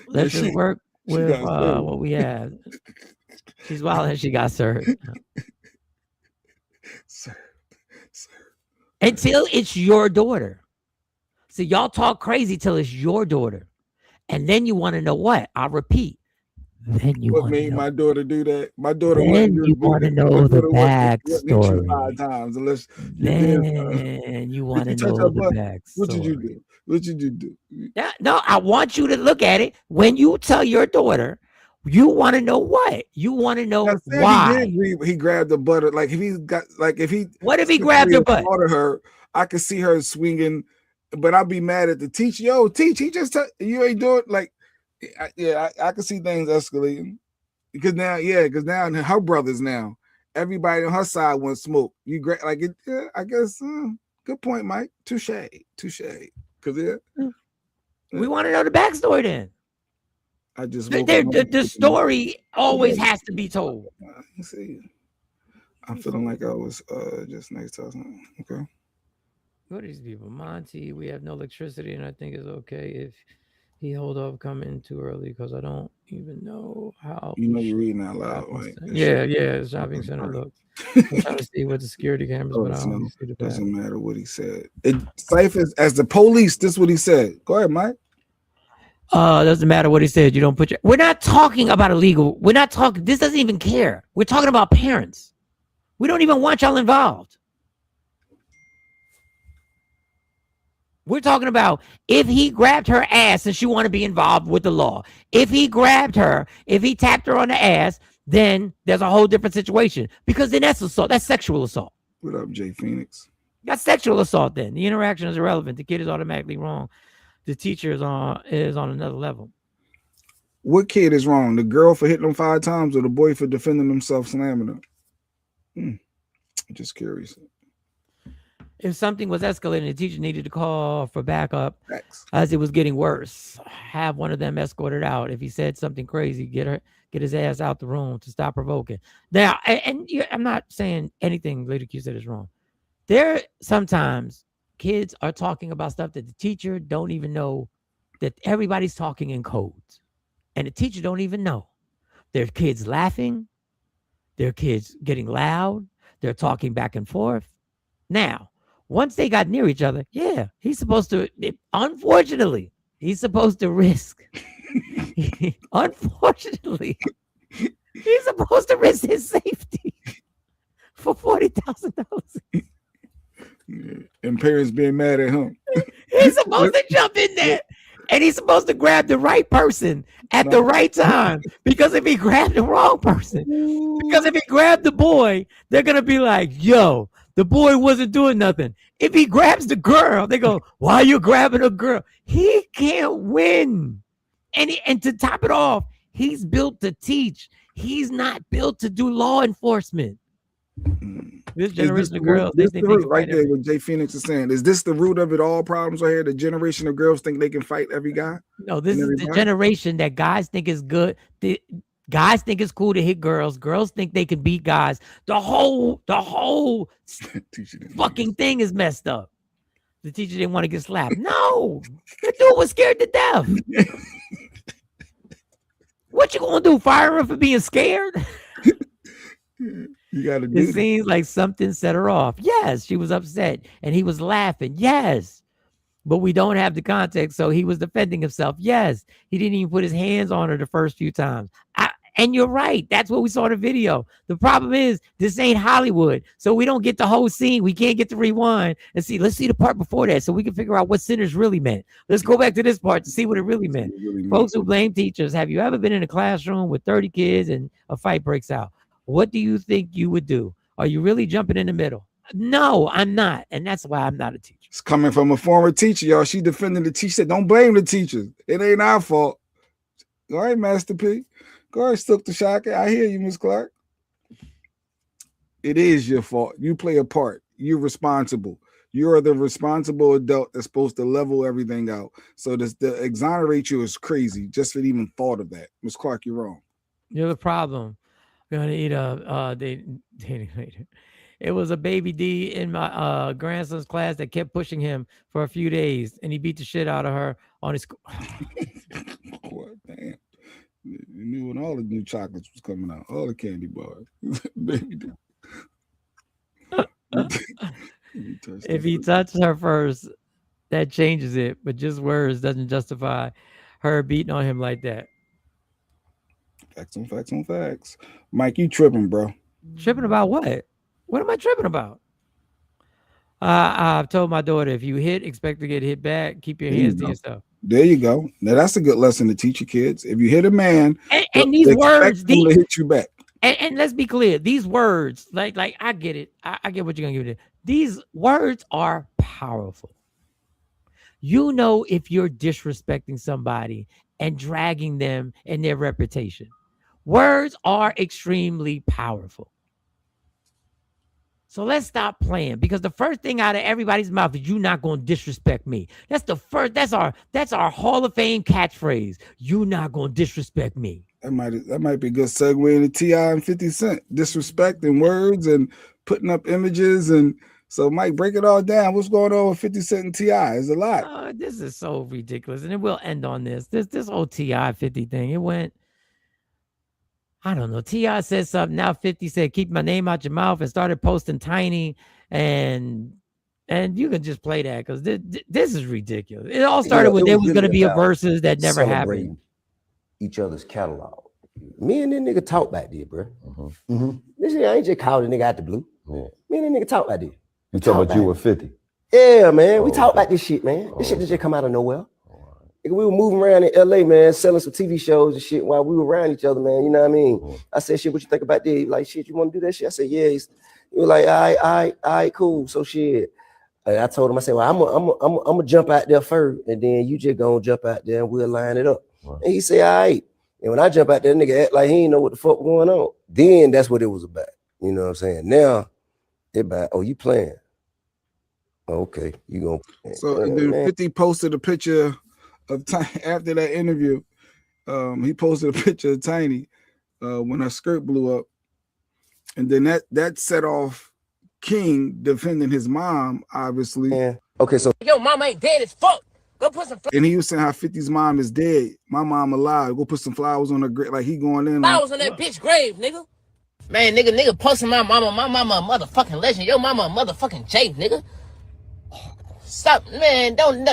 Let's just work with what we have. She's wild and she got served. Sir. Until it's your daughter. So y'all talk crazy till it's your daughter. And then you want to know what? I'll repeat. Then you what made my daughter do that? My daughter then you want to know the backstory. 5 times, unless then you want to know the backstory. What did you do? What did you do? No, I want you to look at it. When you tell your daughter, you want to know what? You want to know why. He grabbed the butt. Like if he got, like if he. What if he grabbed her butt? Her, I could see her swinging, but I'd be mad at the teacher. Yo, teach. He just you ain't doing like. I can see things escalating because now her brothers now. Everybody on her side wants smoke. You great like it. Yeah, I guess. Good point, Mike. Touche. Because we want to know the backstory then. I just the story always has to be told. See, I'm feeling like I was just next to something. Okay. What are these people? Monty, we have no electricity, and I think it's okay if he hold up coming too early because I don't even know how. You're reading out loud. Like, yeah. Shopping center. Look, I'm trying to see what the security cameras, but I don't see the back. Doesn't matter what he said. Cypher, as the police, this is what he said. Go ahead, Mike. Doesn't matter what he said. You don't put we're not talking about illegal. We're not talking. This doesn't even care. We're talking about parents. We don't even want y'all involved. We're talking about if he grabbed her ass and she want to be involved with the law. If he grabbed her, if he tapped her on the ass, then there's a whole different situation, because then that's assault. That's sexual assault. What up, Jay Phoenix? That's sexual assault. Then the interaction is irrelevant. The kid is automatically wrong. The teacher is on another level. What kid is wrong? The girl for hitting him 5 times or the boy for defending himself slamming her? Just curious. If something was escalating, the teacher needed to call for backup as it was getting worse. Have one of them escorted out. If he said something crazy, get his ass out the room to stop provoking. Now, I'm not saying anything Lady Q said is wrong. There sometimes kids are talking about stuff that the teacher don't even know, that everybody's talking in codes. And the teacher don't even know. There are kids laughing. There are kids getting loud. They're talking back and forth. Now, once they got near each other, he's supposed to, unfortunately, he's supposed to risk. Unfortunately, he's supposed to risk his safety. for $40,000. And parents being mad at him. He's supposed to jump in there. And he's supposed to grab the right person at the right time. Because if he grabbed the wrong person, because if he grabbed the boy, they're going to be like, yo, the boy wasn't doing nothing. If he grabs the girl, they go, why are you grabbing a girl? He can't win. And to top it off, he's built to teach. He's not built to do law enforcement. This generation of girls, they think they can right fight there. What Jay Phoenix is saying, is this the root of it all? Problems right here. The generation of girls think they can fight every guy. No, this is the generation that guys think is good. The guys think it's cool to hit girls. Girls think they can beat guys. The whole fucking thing is messed up. The teacher didn't want to get slapped. No, the dude was scared to death. What you gonna do? Fire him for being scared? You gotta do it seems like something set her off. Yes, she was upset and he was laughing. Yes, but we don't have the context. So he was defending himself. Yes, he didn't even put his hands on her the first few times. And you're right. That's what we saw in the video. The problem is this ain't Hollywood. So we don't get the whole scene. We can't get to rewind and see. Let's see the part before that so we can figure out what sinners really meant. Let's go back to this part to see what it really meant. Folks who blame teachers, have you ever been in a classroom with 30 kids and a fight breaks out? What do you think you would do? Are you really jumping in the middle? No, I'm not. And that's why I'm not a teacher. It's coming from a former teacher, y'all. She defending the teacher. Don't blame the teachers. It ain't our fault. All right, Master P. Go ahead, Stook the Shaka. I hear you, Miss Clark. It is your fault. You play a part. You're responsible. You are the responsible adult that's supposed to level everything out. So to exonerate you is crazy. Just for even thought of that. Miss Clark, you're wrong. You're the problem. Gonna eat a dating later. It was a baby D in my grandson's class that kept pushing him for a few days, and he beat the shit out of her on his. What, damn. You knew when all the new chocolates was coming out, all the candy bars. Baby D. If he touched her first, that changes it, but just words doesn't justify her beating on him like that. Facts on facts on facts. Mike, you tripping, bro. Tripping about what? What am I tripping about? I've told my daughter, if you hit, expect to get hit back. Keep your hands to yourself. There you go. Now that's a good lesson to teach your kids. If you hit a man, and these words, to hit you back. And let's be clear, these words, like I get it. I get what you're gonna give it. These words are powerful. You know, if you're disrespecting somebody and dragging them and their reputation. Words are extremely powerful. So let's stop playing, because the first thing out of everybody's mouth is, you're not going to disrespect me. That's the first, that's our Hall of Fame catchphrase. You're not going to disrespect me. That might be a good segue into T.I. and 50 Cent. Disrespecting words and putting up images. And so Mike, break it all down. What's going on with 50 Cent and T.I.? It's a lot. This is so ridiculous. And then we'll end on this. This whole T.I. 50 thing. It went, I don't know. T.I. said something. Now 50 said, keep my name out your mouth, and started posting Tiny. And you can just play that, because this is ridiculous. It all started with there was going to be a versus that never happened. Each other's catalog. Me and that nigga talk back there, bro. This shit, I ain't just called a nigga out the blue. Yeah. Me and that nigga talk back there. You talking about you with 50? Yeah, man. We talk about this shit, man. This shit just come out of nowhere. We were moving around in LA, man, selling some TV shows and shit while we were around each other, man. You know what I mean? I said, shit, what you think about that? He like, shit, you want to do that shit? I said, yeah. He was like, all right, cool. So shit. And I told him, I said, well, I'm gonna jump out there first, and then you just gonna jump out there and we'll line it up. Right. And he said, all right. And when I jump out there, nigga act like he ain't know what the fuck going on. Then that's what it was about. You know what I'm saying? Now, it about, oh, you playing. Okay, you gonna. So then 50 posted a picture of after that interview. He posted a picture of Tiny when her skirt blew up, and then that set off King defending his mom, obviously. Yeah. Okay, so yo, mama ain't dead as fuck. Go put some. And he was saying how 50's mom is dead. My mom alive. Go put some flowers on her grave. Like he going in. Flowers on that bitch grave, nigga. Man, nigga posting my mama. My mama a motherfucking legend. Yo, mama a motherfucking J, nigga. Stop, man. Don't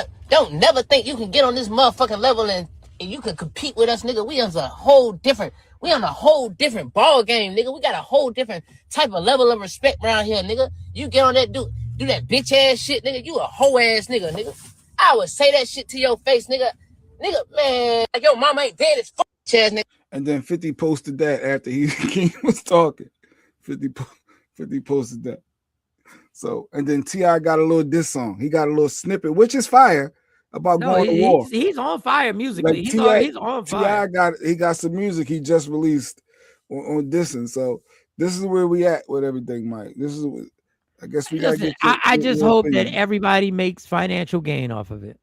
never think you can get on this motherfucking level and you can compete with us, nigga. We on a whole different. We on a whole different ball game, nigga. We got a whole different type of level of respect around here, nigga. You get on that do that bitch ass shit, nigga. You a hoe ass nigga, nigga. I would say that shit to your face, nigga. Nigga, man, like your mama ain't dead as fuck, ass nigga. And then 50 posted that after King was talking. 50 posted that. So, and then T.I. got a little diss song. He got a little snippet, which is fire, about going to war. He's on fire musically. Like he's on fire. He got some music he just released on dissing. So this is where we at with everything, Mike. This is, I guess we got to get. I just hope that everybody makes financial gain off of it.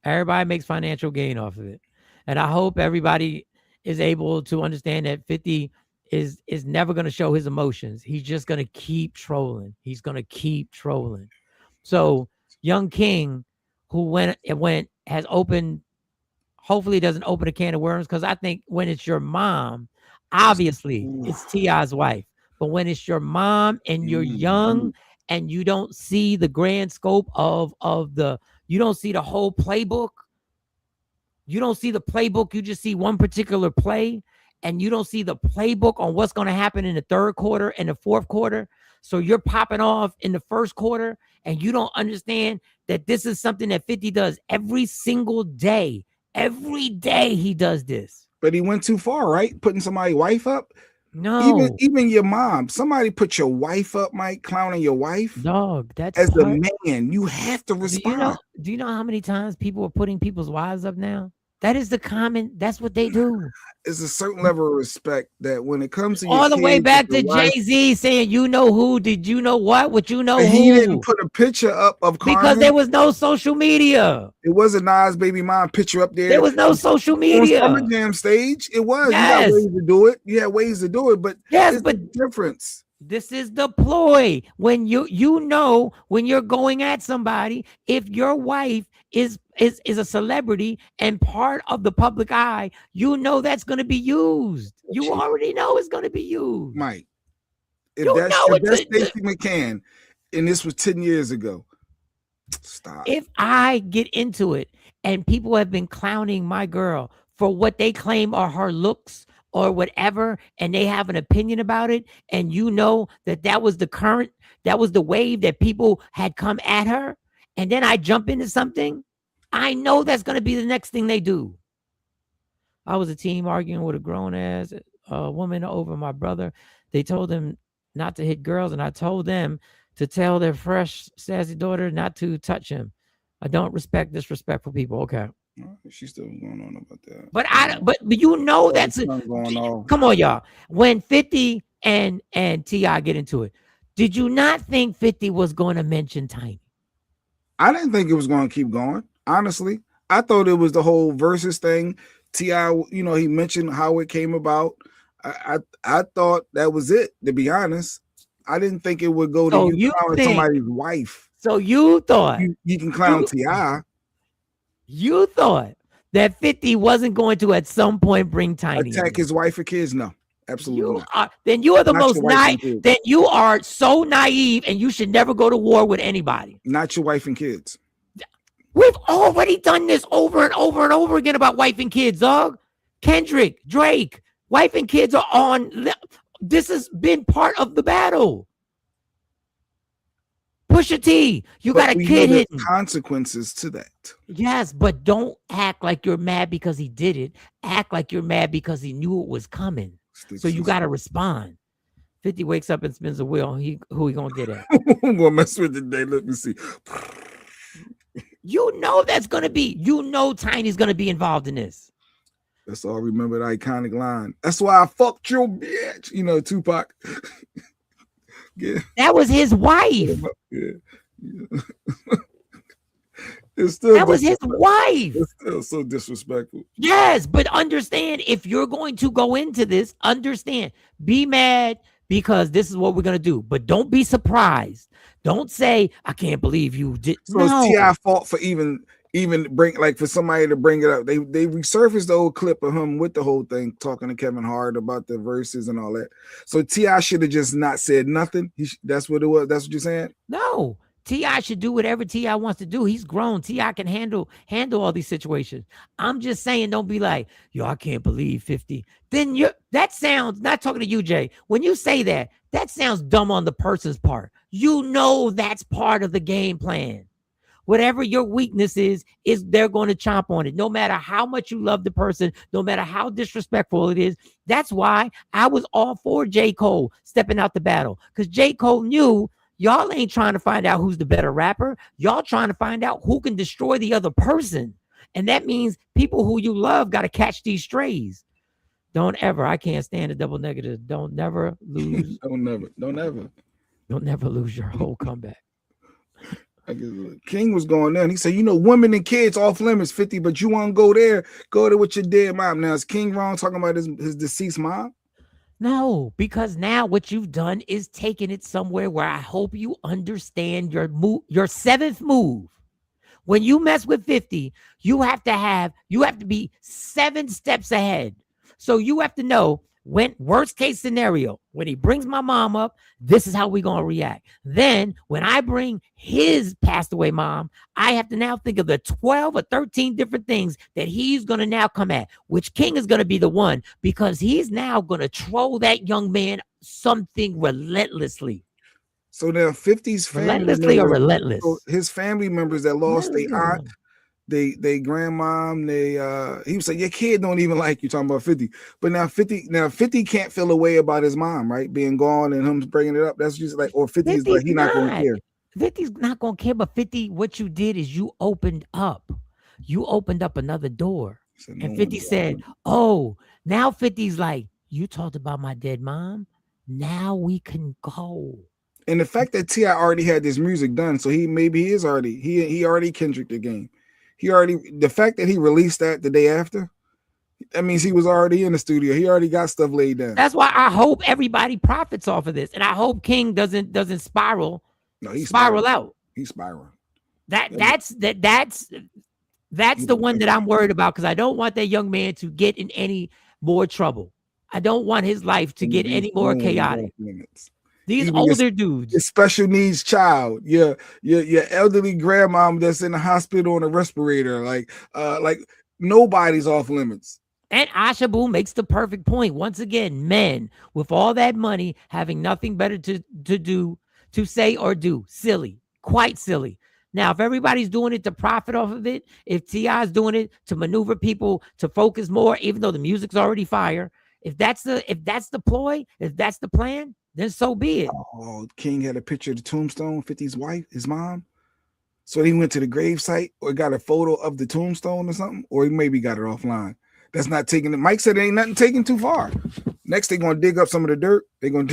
Everybody makes financial gain off of it, and I hope everybody is able to understand that 50 is never going to show his emotions. He's just going to keep trolling. He's going to keep trolling. So Young King, who has opened, hopefully doesn't open a can of worms, because I think when it's your mom, obviously it's T.I.'s wife, but when it's your mom and you're young and you don't see the grand scope of you don't see the whole playbook. You don't see the playbook. You just see one particular play, and you don't see the playbook on what's going to happen in the third quarter and the fourth quarter. So you're popping off in the first quarter, and you don't understand that this is something that 50 does every single day. Every day he does this. But he went too far, right? Putting somebody's wife up. No, even your mom. Somebody put your wife up, Mike, clowning your wife. Dog, that's as a man, you have to respond. Do you know how many times people are putting people's wives up now? That is that's what they do. It's a certain level of respect that when it comes to all the way back to Jay-Z saying, you know who, did you know what you know who? He didn't put a picture up of Carmen because there was no social media. It wasn't Nas baby mom picture up there. There was no social media. On Summer Jam stage, it was. Yes. You got ways to do it. You had ways to do it, but yes, but the difference. This is the ploy. When you know when you're going at somebody, if your wife is a celebrity and part of the public eye, you know that's going to be used. You already know it's going to be used. Mike, if that's Stacey McCann, and this was 10 years ago, stop. If I get into it and people have been clowning my girl for what they claim are her looks or whatever, and they have an opinion about it, and you know that was the wave that people had come at her, and then I jump into something, I know that's going to be the next thing they do. I was a team arguing with a grown-ass woman over my brother. They told him not to hit girls, and I told them to tell their fresh, sassy daughter not to touch him. I don't respect disrespectful people. Okay. She's still going on about that. But you know that's it. Come on, y'all. When 50 and T.I. get into it, did you not think 50 was going to mention Tiny? I didn't think it was going to keep going. Honestly, I thought it was the whole versus thing. T.I., he mentioned how it came about. I thought that was it, to be honest. I didn't think it would go to you clowning somebody's wife. So you thought you can clown T.I. You thought that 50 wasn't going to at some point bring Tiny attack his wife or kids? No, absolutely not. Then you are the most naive. Then you are so naive, and you should never go to war with anybody. Not your wife and kids. We've already done this over and over and over again about wife and kids, dog. Kendrick, Drake, wife and kids are on. This has been part of the battle. Pusha T, you got a kid hidden. Consequences to that. Yes, but don't act like you're mad because he did it. Act like you're mad because he knew it was coming. So you got to respond. 50 wakes up and spins a wheel. Who he gonna get at? I'm gonna mess with it today. Let me see. You know that's gonna be. You know Tiny's gonna be involved in this. That's all. Remember the iconic line. That's why I fucked your bitch. Tupac. Yeah. That was his wife. Yeah. It's still that was his wife. It's still so disrespectful. Yes, but understand, if you're going to go into this, understand, be mad because this is what we're going to do. But don't be surprised. Don't say, I can't believe you did. So it's T.I. fault for even for somebody to bring it up. They resurfaced the old clip of him with the whole thing, talking to Kevin Hart about the verses and all that. So T.I. should have just not said nothing. That's what it was. That's what you're saying? No. T.I. should do whatever T.I. wants to do. He's grown. T.I. can handle all these situations. I'm just saying, don't be like, yo, I can't believe 50. Then that sounds, not talking to you, Jay. When you say that, that sounds dumb on the person's part. You know that's part of the game plan. Whatever your weakness is they're going to chomp on it. No matter how much you love the person, no matter how disrespectful it is. That's why I was all for J. Cole stepping out the battle. Because J. Cole knew y'all ain't trying to find out who's the better rapper. Y'all trying to find out who can destroy the other person. And that means people who you love got to catch these strays. Don't ever. I can't stand a double negative. Don't never lose. Don't never lose your whole comeback. King was going there and he said, you know, women and kids off limits 50, but you want to go there with your dead mom. Now, is King wrong talking about his deceased mom? No, because now what you've done is taken it somewhere where I hope you understand your seventh move. When you mess with 50, you have to be 7 steps ahead. So you have to know when worst case scenario, when he brings my mom up, this is how we're going to react. Then when I bring his passed away mom, I have to now think of the 12 or 13 different things that he's going to now come at, which King is going to be the one because he's now going to troll that young man something relentlessly. So now 50's family relentlessly or relentless. So his family members that lost their aunt, they grandmom, he was like, your kid don't even like you, talking about 50. But now 50 can't feel a way about his mom, right? Being gone and him bringing it up. That's just like, or 50's like, he's not going to care. 50's not going to care, but 50, what you did is you opened up another door. And 50 said, oh, now 50's like, you talked about my dead mom. Now we can go. And the fact that T.I. already had this music done, so he already Kendrick the game. The fact that he released that the day after, that means he was already in the studio. He already got stuff laid down. That's why I hope everybody profits off of this, and I hope King doesn't spiral. No, he's spiral out. He's spiraling. That's the one that I'm worried about because I don't want that young man to get in any more trouble. I don't want his life to get any more chaotic. These Even older dudes, your special needs child, your elderly grandmom that's in the hospital on a respirator, like nobody's off limits. And Ashabu makes the perfect point. Once again, men with all that money having nothing better to do, to say or do, silly, quite silly. Now, if everybody's doing it to profit off of it, if T.I.'s doing it to maneuver people to focus more, even though the music's already fire, if that's the ploy, if that's the plan, then so be it. Oh, King had a picture of the tombstone, 50's wife, his mom. So he went to the grave site or got a photo of the tombstone or something, or he maybe got it offline. That's not taking it. Mike said it ain't nothing taken too far. Next, they're gonna dig up some of the dirt. They go.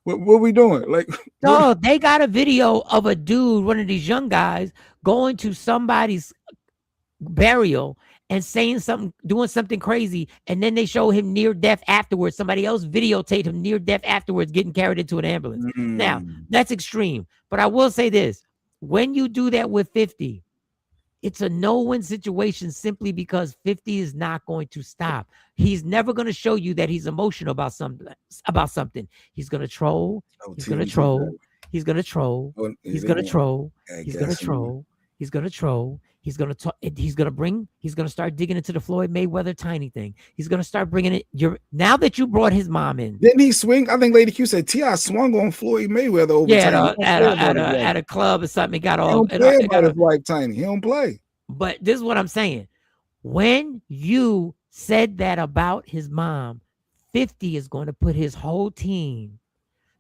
What we doing? Like, no, they got a video of a dude, one of these young guys, going to somebody's burial and saying something, doing something crazy, and then they show him near death afterwards. Somebody else videotaped him near death afterwards, getting carried into an ambulance. Now, that's extreme. But I will say this: when you do that with 50, it's a no-win situation simply because 50 is not going to stop. He's never going to show you that he's emotional about something. He's going to troll. He's going to troll. He's going to troll. He's going to troll. He's going to troll. He's going to troll. He's going to start digging into the Floyd Mayweather tiny thing. He's going to start bringing it. Now that you brought his mom in. Didn't he swing? I think Lady Q said T.I. swung on Floyd Mayweather over at a club or something. He got all. He don't play about his wife tiny. He don't play. But this is what I'm saying. When you said that about his mom, 50 is going to put his whole team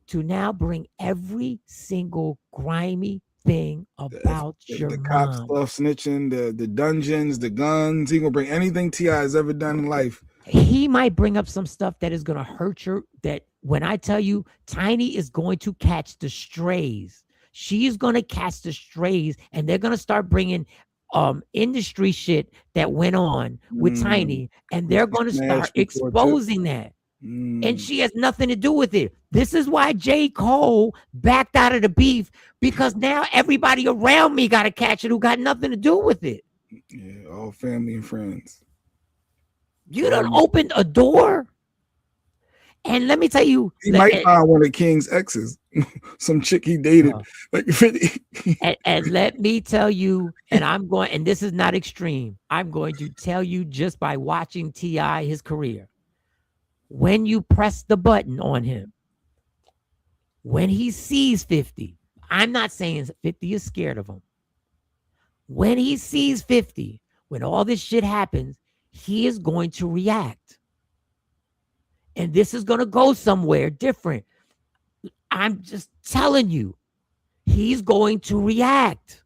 to now bring every single grimy thing about your the mom. cop stuff, snitching, the dungeons, the guns. He gonna bring anything T.I. has ever done in life. He might bring up some stuff that is gonna hurt your. That when I tell you, Tiny is going to catch the strays. She's gonna catch the strays, and they're gonna start bringing industry shit that went on with Tiny, and they're gonna start exposing that. And she has nothing to do with it. This is why J. Cole backed out of the beef, because now everybody around me got to catch it who got nothing to do with it. Yeah, all family and friends. You done opened a door, And let me tell you, he might find one of King's exes, some chick he dated. Like 50. and let me tell you, and this is not extreme. I'm going to tell you just by watching T.I. his career. When you press the button on him, when he sees 50, I'm not saying 50 is scared of him. When he sees 50, when all this shit happens, he is going to react. And this is going to go somewhere different. I'm just telling you, he's going to react.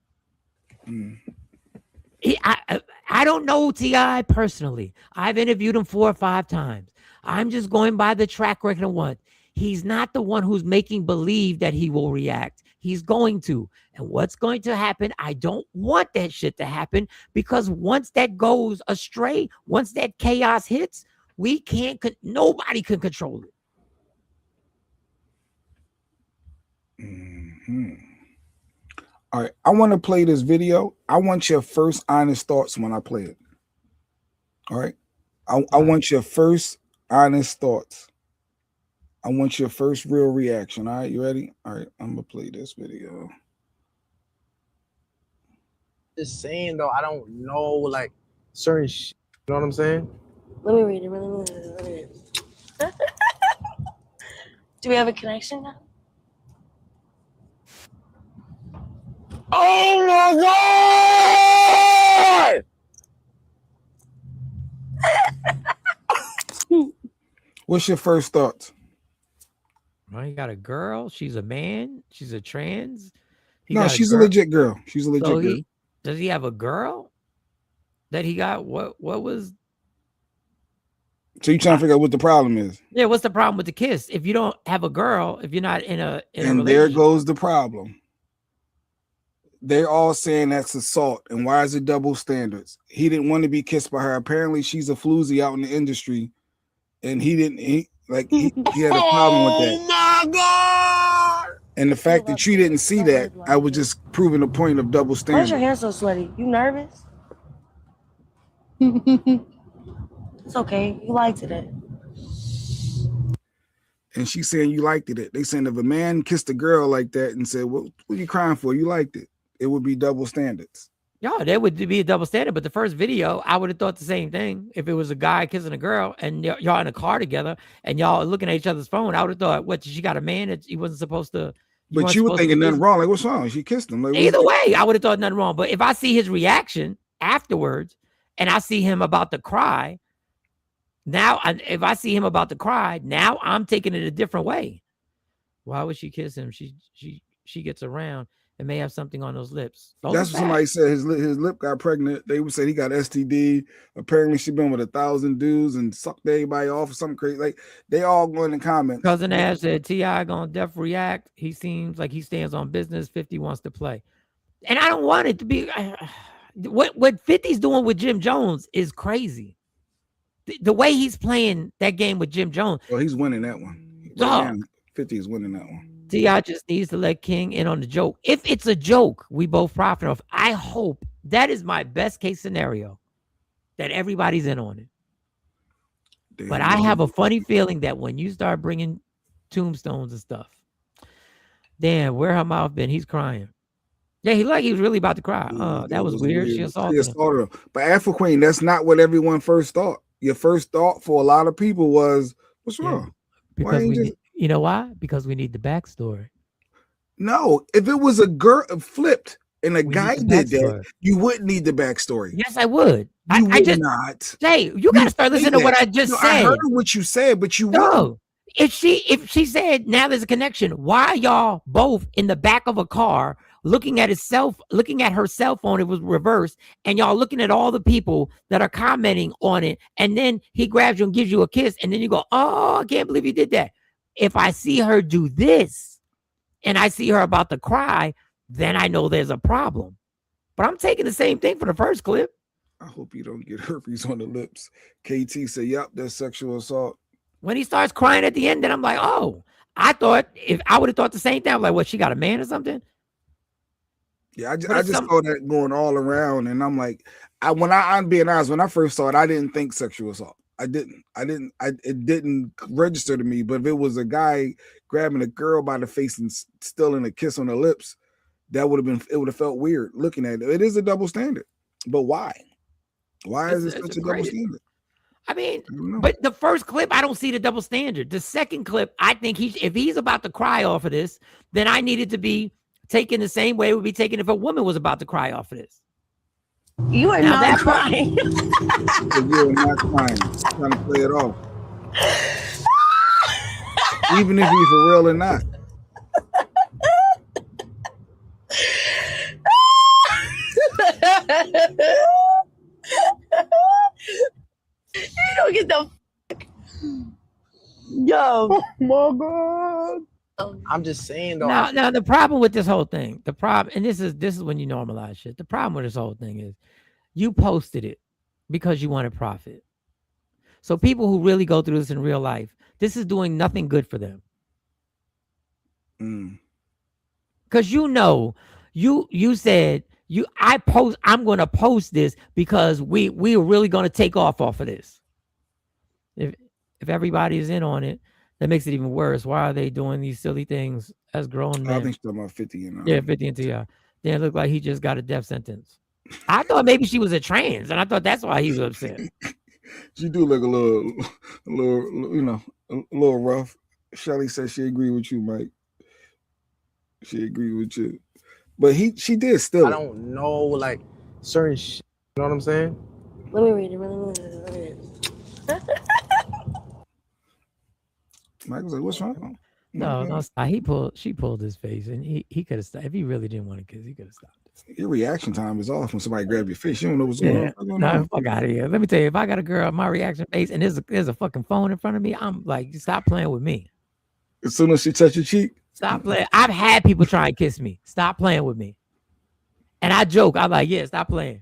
I don't know T.I. personally. I've interviewed him 4 or 5 times. I'm just going by the track record of one. He's not the one who's making believe that he will react. He's going to. And what's going to happen, I don't want that shit to happen, because once that goes astray, once that chaos hits, nobody can control it. All right, I want to play this video. I want your first honest thoughts when I play it. All right, I want your first honest thoughts. I want your first real reaction. All right, you ready? All right, I'm gonna play this video. Just saying though, I don't know like certain shit. You know what I'm saying? Let me read it. Let me read it. Do we have a connection now? Oh my God! What's your first thoughts? Well, he got a girl. She's a man. She's a trans. No, she's a legit girl. She's a legit girl. Does he have a girl that he got? What was? So you trying to figure out what the problem is? Yeah, what's the problem with the kiss? If you don't have a girl, if you're not in a and there goes the problem. They're all saying that's assault, and why is it double standards? He didn't want to be kissed by her. Apparently, she's a floozy out in the industry, and he didn't. He had a problem with that. Oh my God! And the fact that you didn't see that, I was just proving the point of double Why's standards. your hair so sweaty? You nervous? It's okay. You liked it. And she's saying you liked it. They saying if a man kissed a girl like that and said, "What are you crying for? You liked it," it would be double standards. Yeah, that would be a double standard. But the first video, I would have thought the same thing. If it was a guy kissing a girl and y'all in a car together and y'all looking at each other's phone, I would have thought, what, she got a man that he wasn't supposed to. But you were thinking nothing wrong. Like, what's wrong? She kissed him. Like, either way, I would have thought nothing wrong. But if I see his reaction afterwards and I see him about to cry, now I'm taking it a different way. Why would she kiss him? She gets around and may have something on those lips. That's what somebody said. His lip got pregnant. They would say he got STD. Apparently, she been with 1,000 dudes and sucked everybody off or something crazy. Like, they all go in the comments. Cousin Ash said T.I. gonna def react. He seems like he stands on business. 50 wants to play, and I don't want it to be. What 50's doing with Jim Jones is crazy. The way he's playing that game with Jim Jones. Well, he's winning that one. Right now, 50 is winning that one. T.I. just needs to let King in on the joke. If it's a joke, we both profit off. I hope that is my best case scenario, that everybody's in on it. Damn. But I have a funny feeling that when you start bringing tombstones and stuff, damn, where her mouth been? He's crying. Yeah, he was really about to cry. That was weird. She assaulted him. But Afro Queen, that's not what everyone first thought. Your first thought for a lot of people was, what's wrong? Because you know why? Because we need the backstory. No, if it was a girl flipped and a guy did that, you wouldn't need the backstory. Yes, I would. I just not. Jay, you got to start listening to what I just said. I heard what you said, but you wouldn't. If she said now there's a connection, why are y'all both in the back of a car looking at her cell phone? It was reversed, and y'all looking at all the people that are commenting on it, and then he grabs you and gives you a kiss, and then you go, "Oh, I can't believe you did that." If I see her do this, and I see her about to cry, then I know there's a problem. But I'm taking the same thing for the first clip. I hope you don't get herpes on the lips. KT said, "Yep, that's sexual assault." When he starts crying at the end, then I'm like, oh, I thought if I would have thought the same thing. I'm like, what, she got a man or something? Yeah, I just saw that going all around, and I'm like, I'm being honest. When I first saw it, I didn't think sexual assault. It didn't register to me. But if it was a guy grabbing a girl by the face and stealing a kiss on the lips, it would have felt weird looking at it. It is a double standard. But why? Why is it such a double standard? I mean, but the first clip, I don't see the double standard. The second clip, I think if he's about to cry off of this, then I need it to be taken the same way it would be taken if a woman was about to cry off of this. You are not crying. You are not crying. Trying to play it off. Even if he's for real or not. You don't get the yo. Oh my God. I'm just saying though. Now the problem with this whole thing, and this is when you normalize shit. The problem with this whole thing is you posted it because you wanted profit. So people who really go through this in real life, this is doing nothing good for them. Because you said I'm going to post this because we are really going to take off of this. If everybody is in on it, that makes it even worse. Why are they doing these silly things as grown men? I think she's talking about 50 and Yeah, 50 and T.I. Then it looked like he just got a death sentence. I thought maybe she was a trans, and I thought that's why he was upset. She do look a little, a little rough. Shelly says she agree with you, Mike. She agree with you, but she did still. I don't know, like certain shit. You know what I'm saying? Let me read it. Let me read it. Mike was like, "What's wrong?" No, stop. She pulled his face, and he could have stopped. If he really didn't want to kiss, he could have stopped. Your reaction time is off when somebody grab your face. You don't know what's going on. No, fuck out of here. Let me tell you, if I got a girl, my reaction face, and there's a fucking phone in front of me, I'm like, stop playing with me. As soon as she touch your cheek, stop playing. I've had people try and kiss me. Stop playing with me. And I joke. I'm like, yeah, stop playing.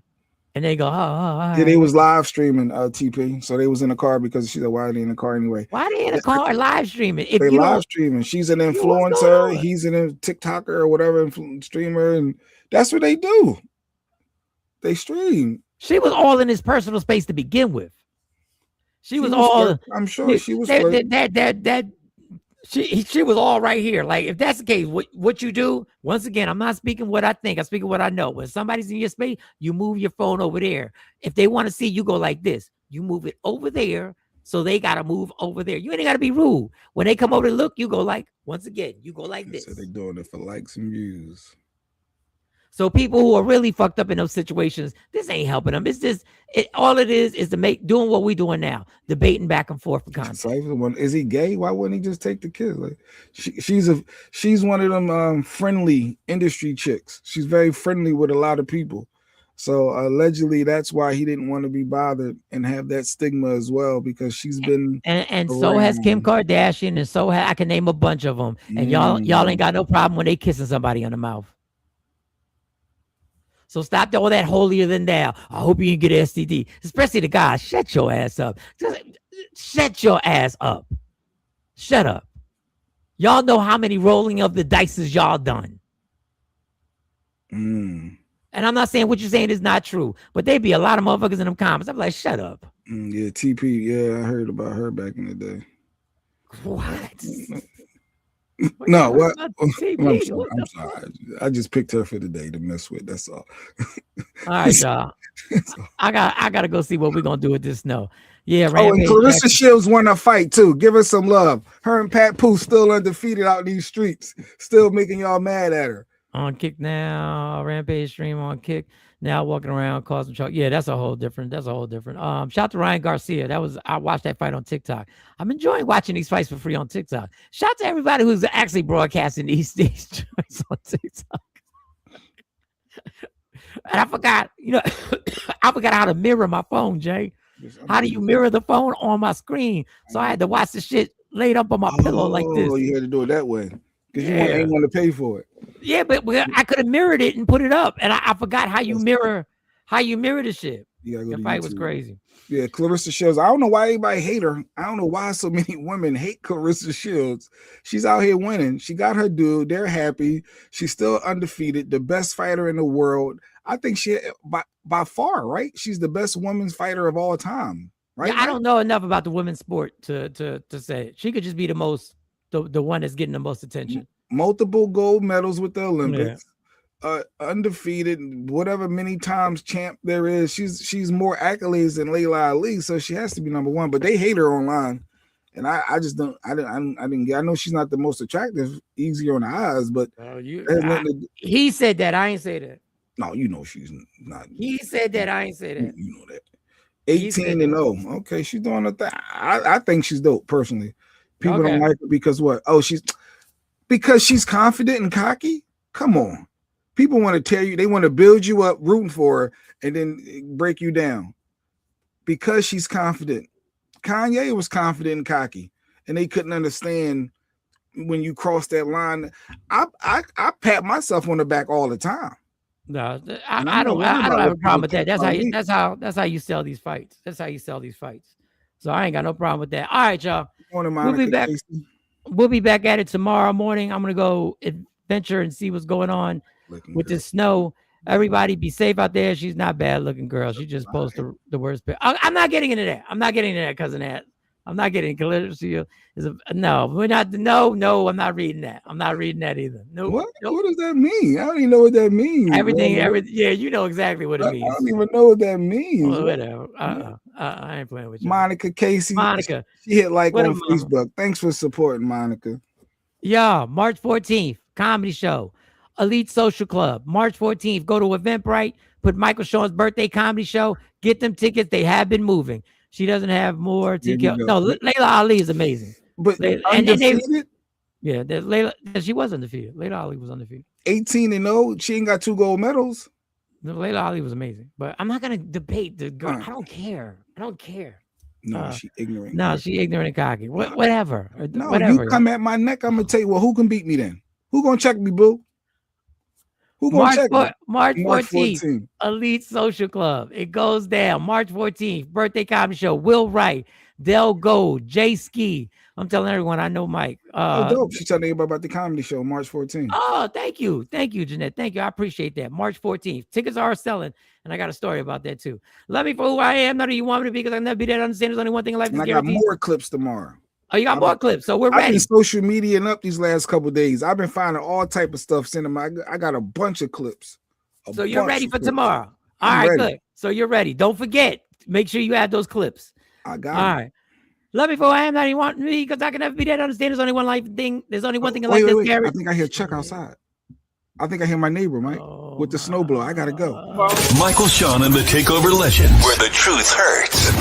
And they go, oh. Yeah, they was live streaming TP. So they was in the car because she said, why are they in the car anyway? Why are they in the car live streaming? If they live streaming. She's an influencer. He's an TikToker or whatever streamer. And that's what they do. They stream. She was all in his personal space to begin with. She was all. I'm sure she was. She was all right here. Like, if that's the case, what you do, once again, I'm not speaking what I think. I'm speaking what I know. When somebody's in your space, you move your phone over there. If they want to see, you go like this. You move it over there, so they got to move over there. You ain't got to be rude. When they come over to look, you go like, once again, you go like this. So they're doing it for likes and views. So people who are really fucked up in those situations, this ain't helping them. It's just all it is to doing what we doing now, debating back and forth for content. Is he gay? Why wouldn't he just take the kids? Like she's one of them friendly industry chicks. She's very friendly with a lot of people. So allegedly that's why he didn't want to be bothered and have that stigma as well, because she's been and so has Kim Kardashian, and so I can name a bunch of them. And y'all ain't got no problem when they kissing somebody on the mouth. So stop all that holier than thou. I hope you didn't get STD. Especially the guys. Shut your ass up. Shut your ass up. Shut up. Y'all know how many rolling of the dices y'all done. And I'm not saying what you're saying is not true, but there be a lot of motherfuckers in them comments. I'm like, shut up. Yeah, TP. Yeah, I heard about her back in the day. What? No, what? I'm sorry. I just picked her for the day to mess with. That's all. All right, y'all. I gotta go see what we're gonna do with this snow. Yeah, and Clarissa Shields won a fight too. Give her some love. Her and Pat Pooh still undefeated out in these streets, still making y'all mad at her. On Kick now, Rampage stream on Kick. Now walking around causing trouble. Yeah, that's a whole different. Shout out to Ryan Garcia. I watched that fight on TikTok. I'm enjoying watching these fights for free on TikTok. Shout out to everybody who's actually broadcasting these joints on TikTok. And I forgot, I forgot how to mirror my phone, Jay. How do you mirror the phone on my screen? So I had to watch the shit laid up on my pillow like this. Oh, you had to do it that way. Because you ain't want to pay for it. Yeah, but I could have mirrored it and put it up, and I forgot how you mirror the shit. The fight was crazy. Yeah, Clarissa Shields. I don't know why anybody hate her. I don't know why so many women hate Clarissa Shields. She's out here winning. She got her dude. They're happy. She's still undefeated. The best fighter in the world. I think she by far, right? She's the best women's fighter of all time, Right? Yeah, I don't know enough about the women's sport to say it. She could just be the one that's getting the most attention. Multiple gold medals with the Olympics. Undefeated, whatever many times champ there is. She's more accolades than Layla Ali, so she has to be number one. But they hate her online, and I just don't. I didn't get. I know she's not the most attractive, easier on the eyes, but he said that. I ain't say that. No, you know she's not. He said that. I ain't say that. You know that. 18-0. Okay, she's doing a thing. I think she's dope personally. People don't like her because what? Oh, because she's confident and cocky. Come on. People want to tell you, they want to build you up, rooting for her, and then break you down because she's confident. Kanye was confident and cocky, and they couldn't understand when you cross that line. I pat myself on the back all the time. No, I don't have a problem with that. That's how you sell these fights. That's how you sell these fights. So I ain't got no problem with that. All right, y'all. We'll be back. We'll be back at it tomorrow morning. I'm gonna go adventure and see what's going on with the snow. Everybody be safe out there. She's not bad looking girl. She just posted the worst picture. I'm not getting into that. I'm not getting into that, cousin Ad. I'm not getting literacy. No, we're not. No, I'm not reading that. I'm not reading that either. No. What does that mean? I don't even know what that means. Everything. Yeah, you know exactly what it means. I don't even know what that means. Well, whatever. I ain't playing with you. Monica Casey. Monica. She hit like on Facebook. Thanks for supporting, Monica. Yeah, March 14th, comedy show. Elite Social Club, March 14th. Go to Eventbrite, put Michael Sean's birthday comedy show. Get them tickets. They have been moving. She doesn't have more tickets. No, Layla Ali is amazing. But undefeated? Yeah, Layla. She was undefeated. Layla Ali was undefeated. 18-0. She ain't got 2 gold medals. No, Layla Ali was amazing. But I'm not gonna debate the girl. I don't care. No, she ignorant. No, she ignorant and cocky. Whatever. No, whatever. You come at my neck, I'm gonna tell you, well, who can beat me then? Who gonna check me, boo? Who gonna check me? March 14th, Elite Social Club. It goes down. March 14th, birthday comedy show. Will Wright, Del Gold, Jay Ski. I'm telling everyone, I know Mike. Dope. She's telling everybody about the comedy show, March 14th. Oh, thank you. Thank you, Jeanette. Thank you. I appreciate that. March 14th. Tickets are selling, and I got a story about that too. Love me for who I am, not who you want me to be, because I'll never be there to understand there's only one thing in life. And I got more clips tomorrow. Oh, you got more clips, so we're ready. I've been social mediaing up these last couple of days. I've been finding all type of stuff. Sending them. I got a bunch of clips. So you're ready for tomorrow. All right, good. So you're ready. Don't forget. Make sure you add those clips. I got it. All right. Love me for who I am, not you want me, because I can never be there to understand there's only one life thing. There's only one thing in life that's scary. I think I hear Chuck outside. I think I hear my neighbor, Mike, with the snowblower. I gotta go. Michael Sean and the Takeover Legends, where the truth hurts.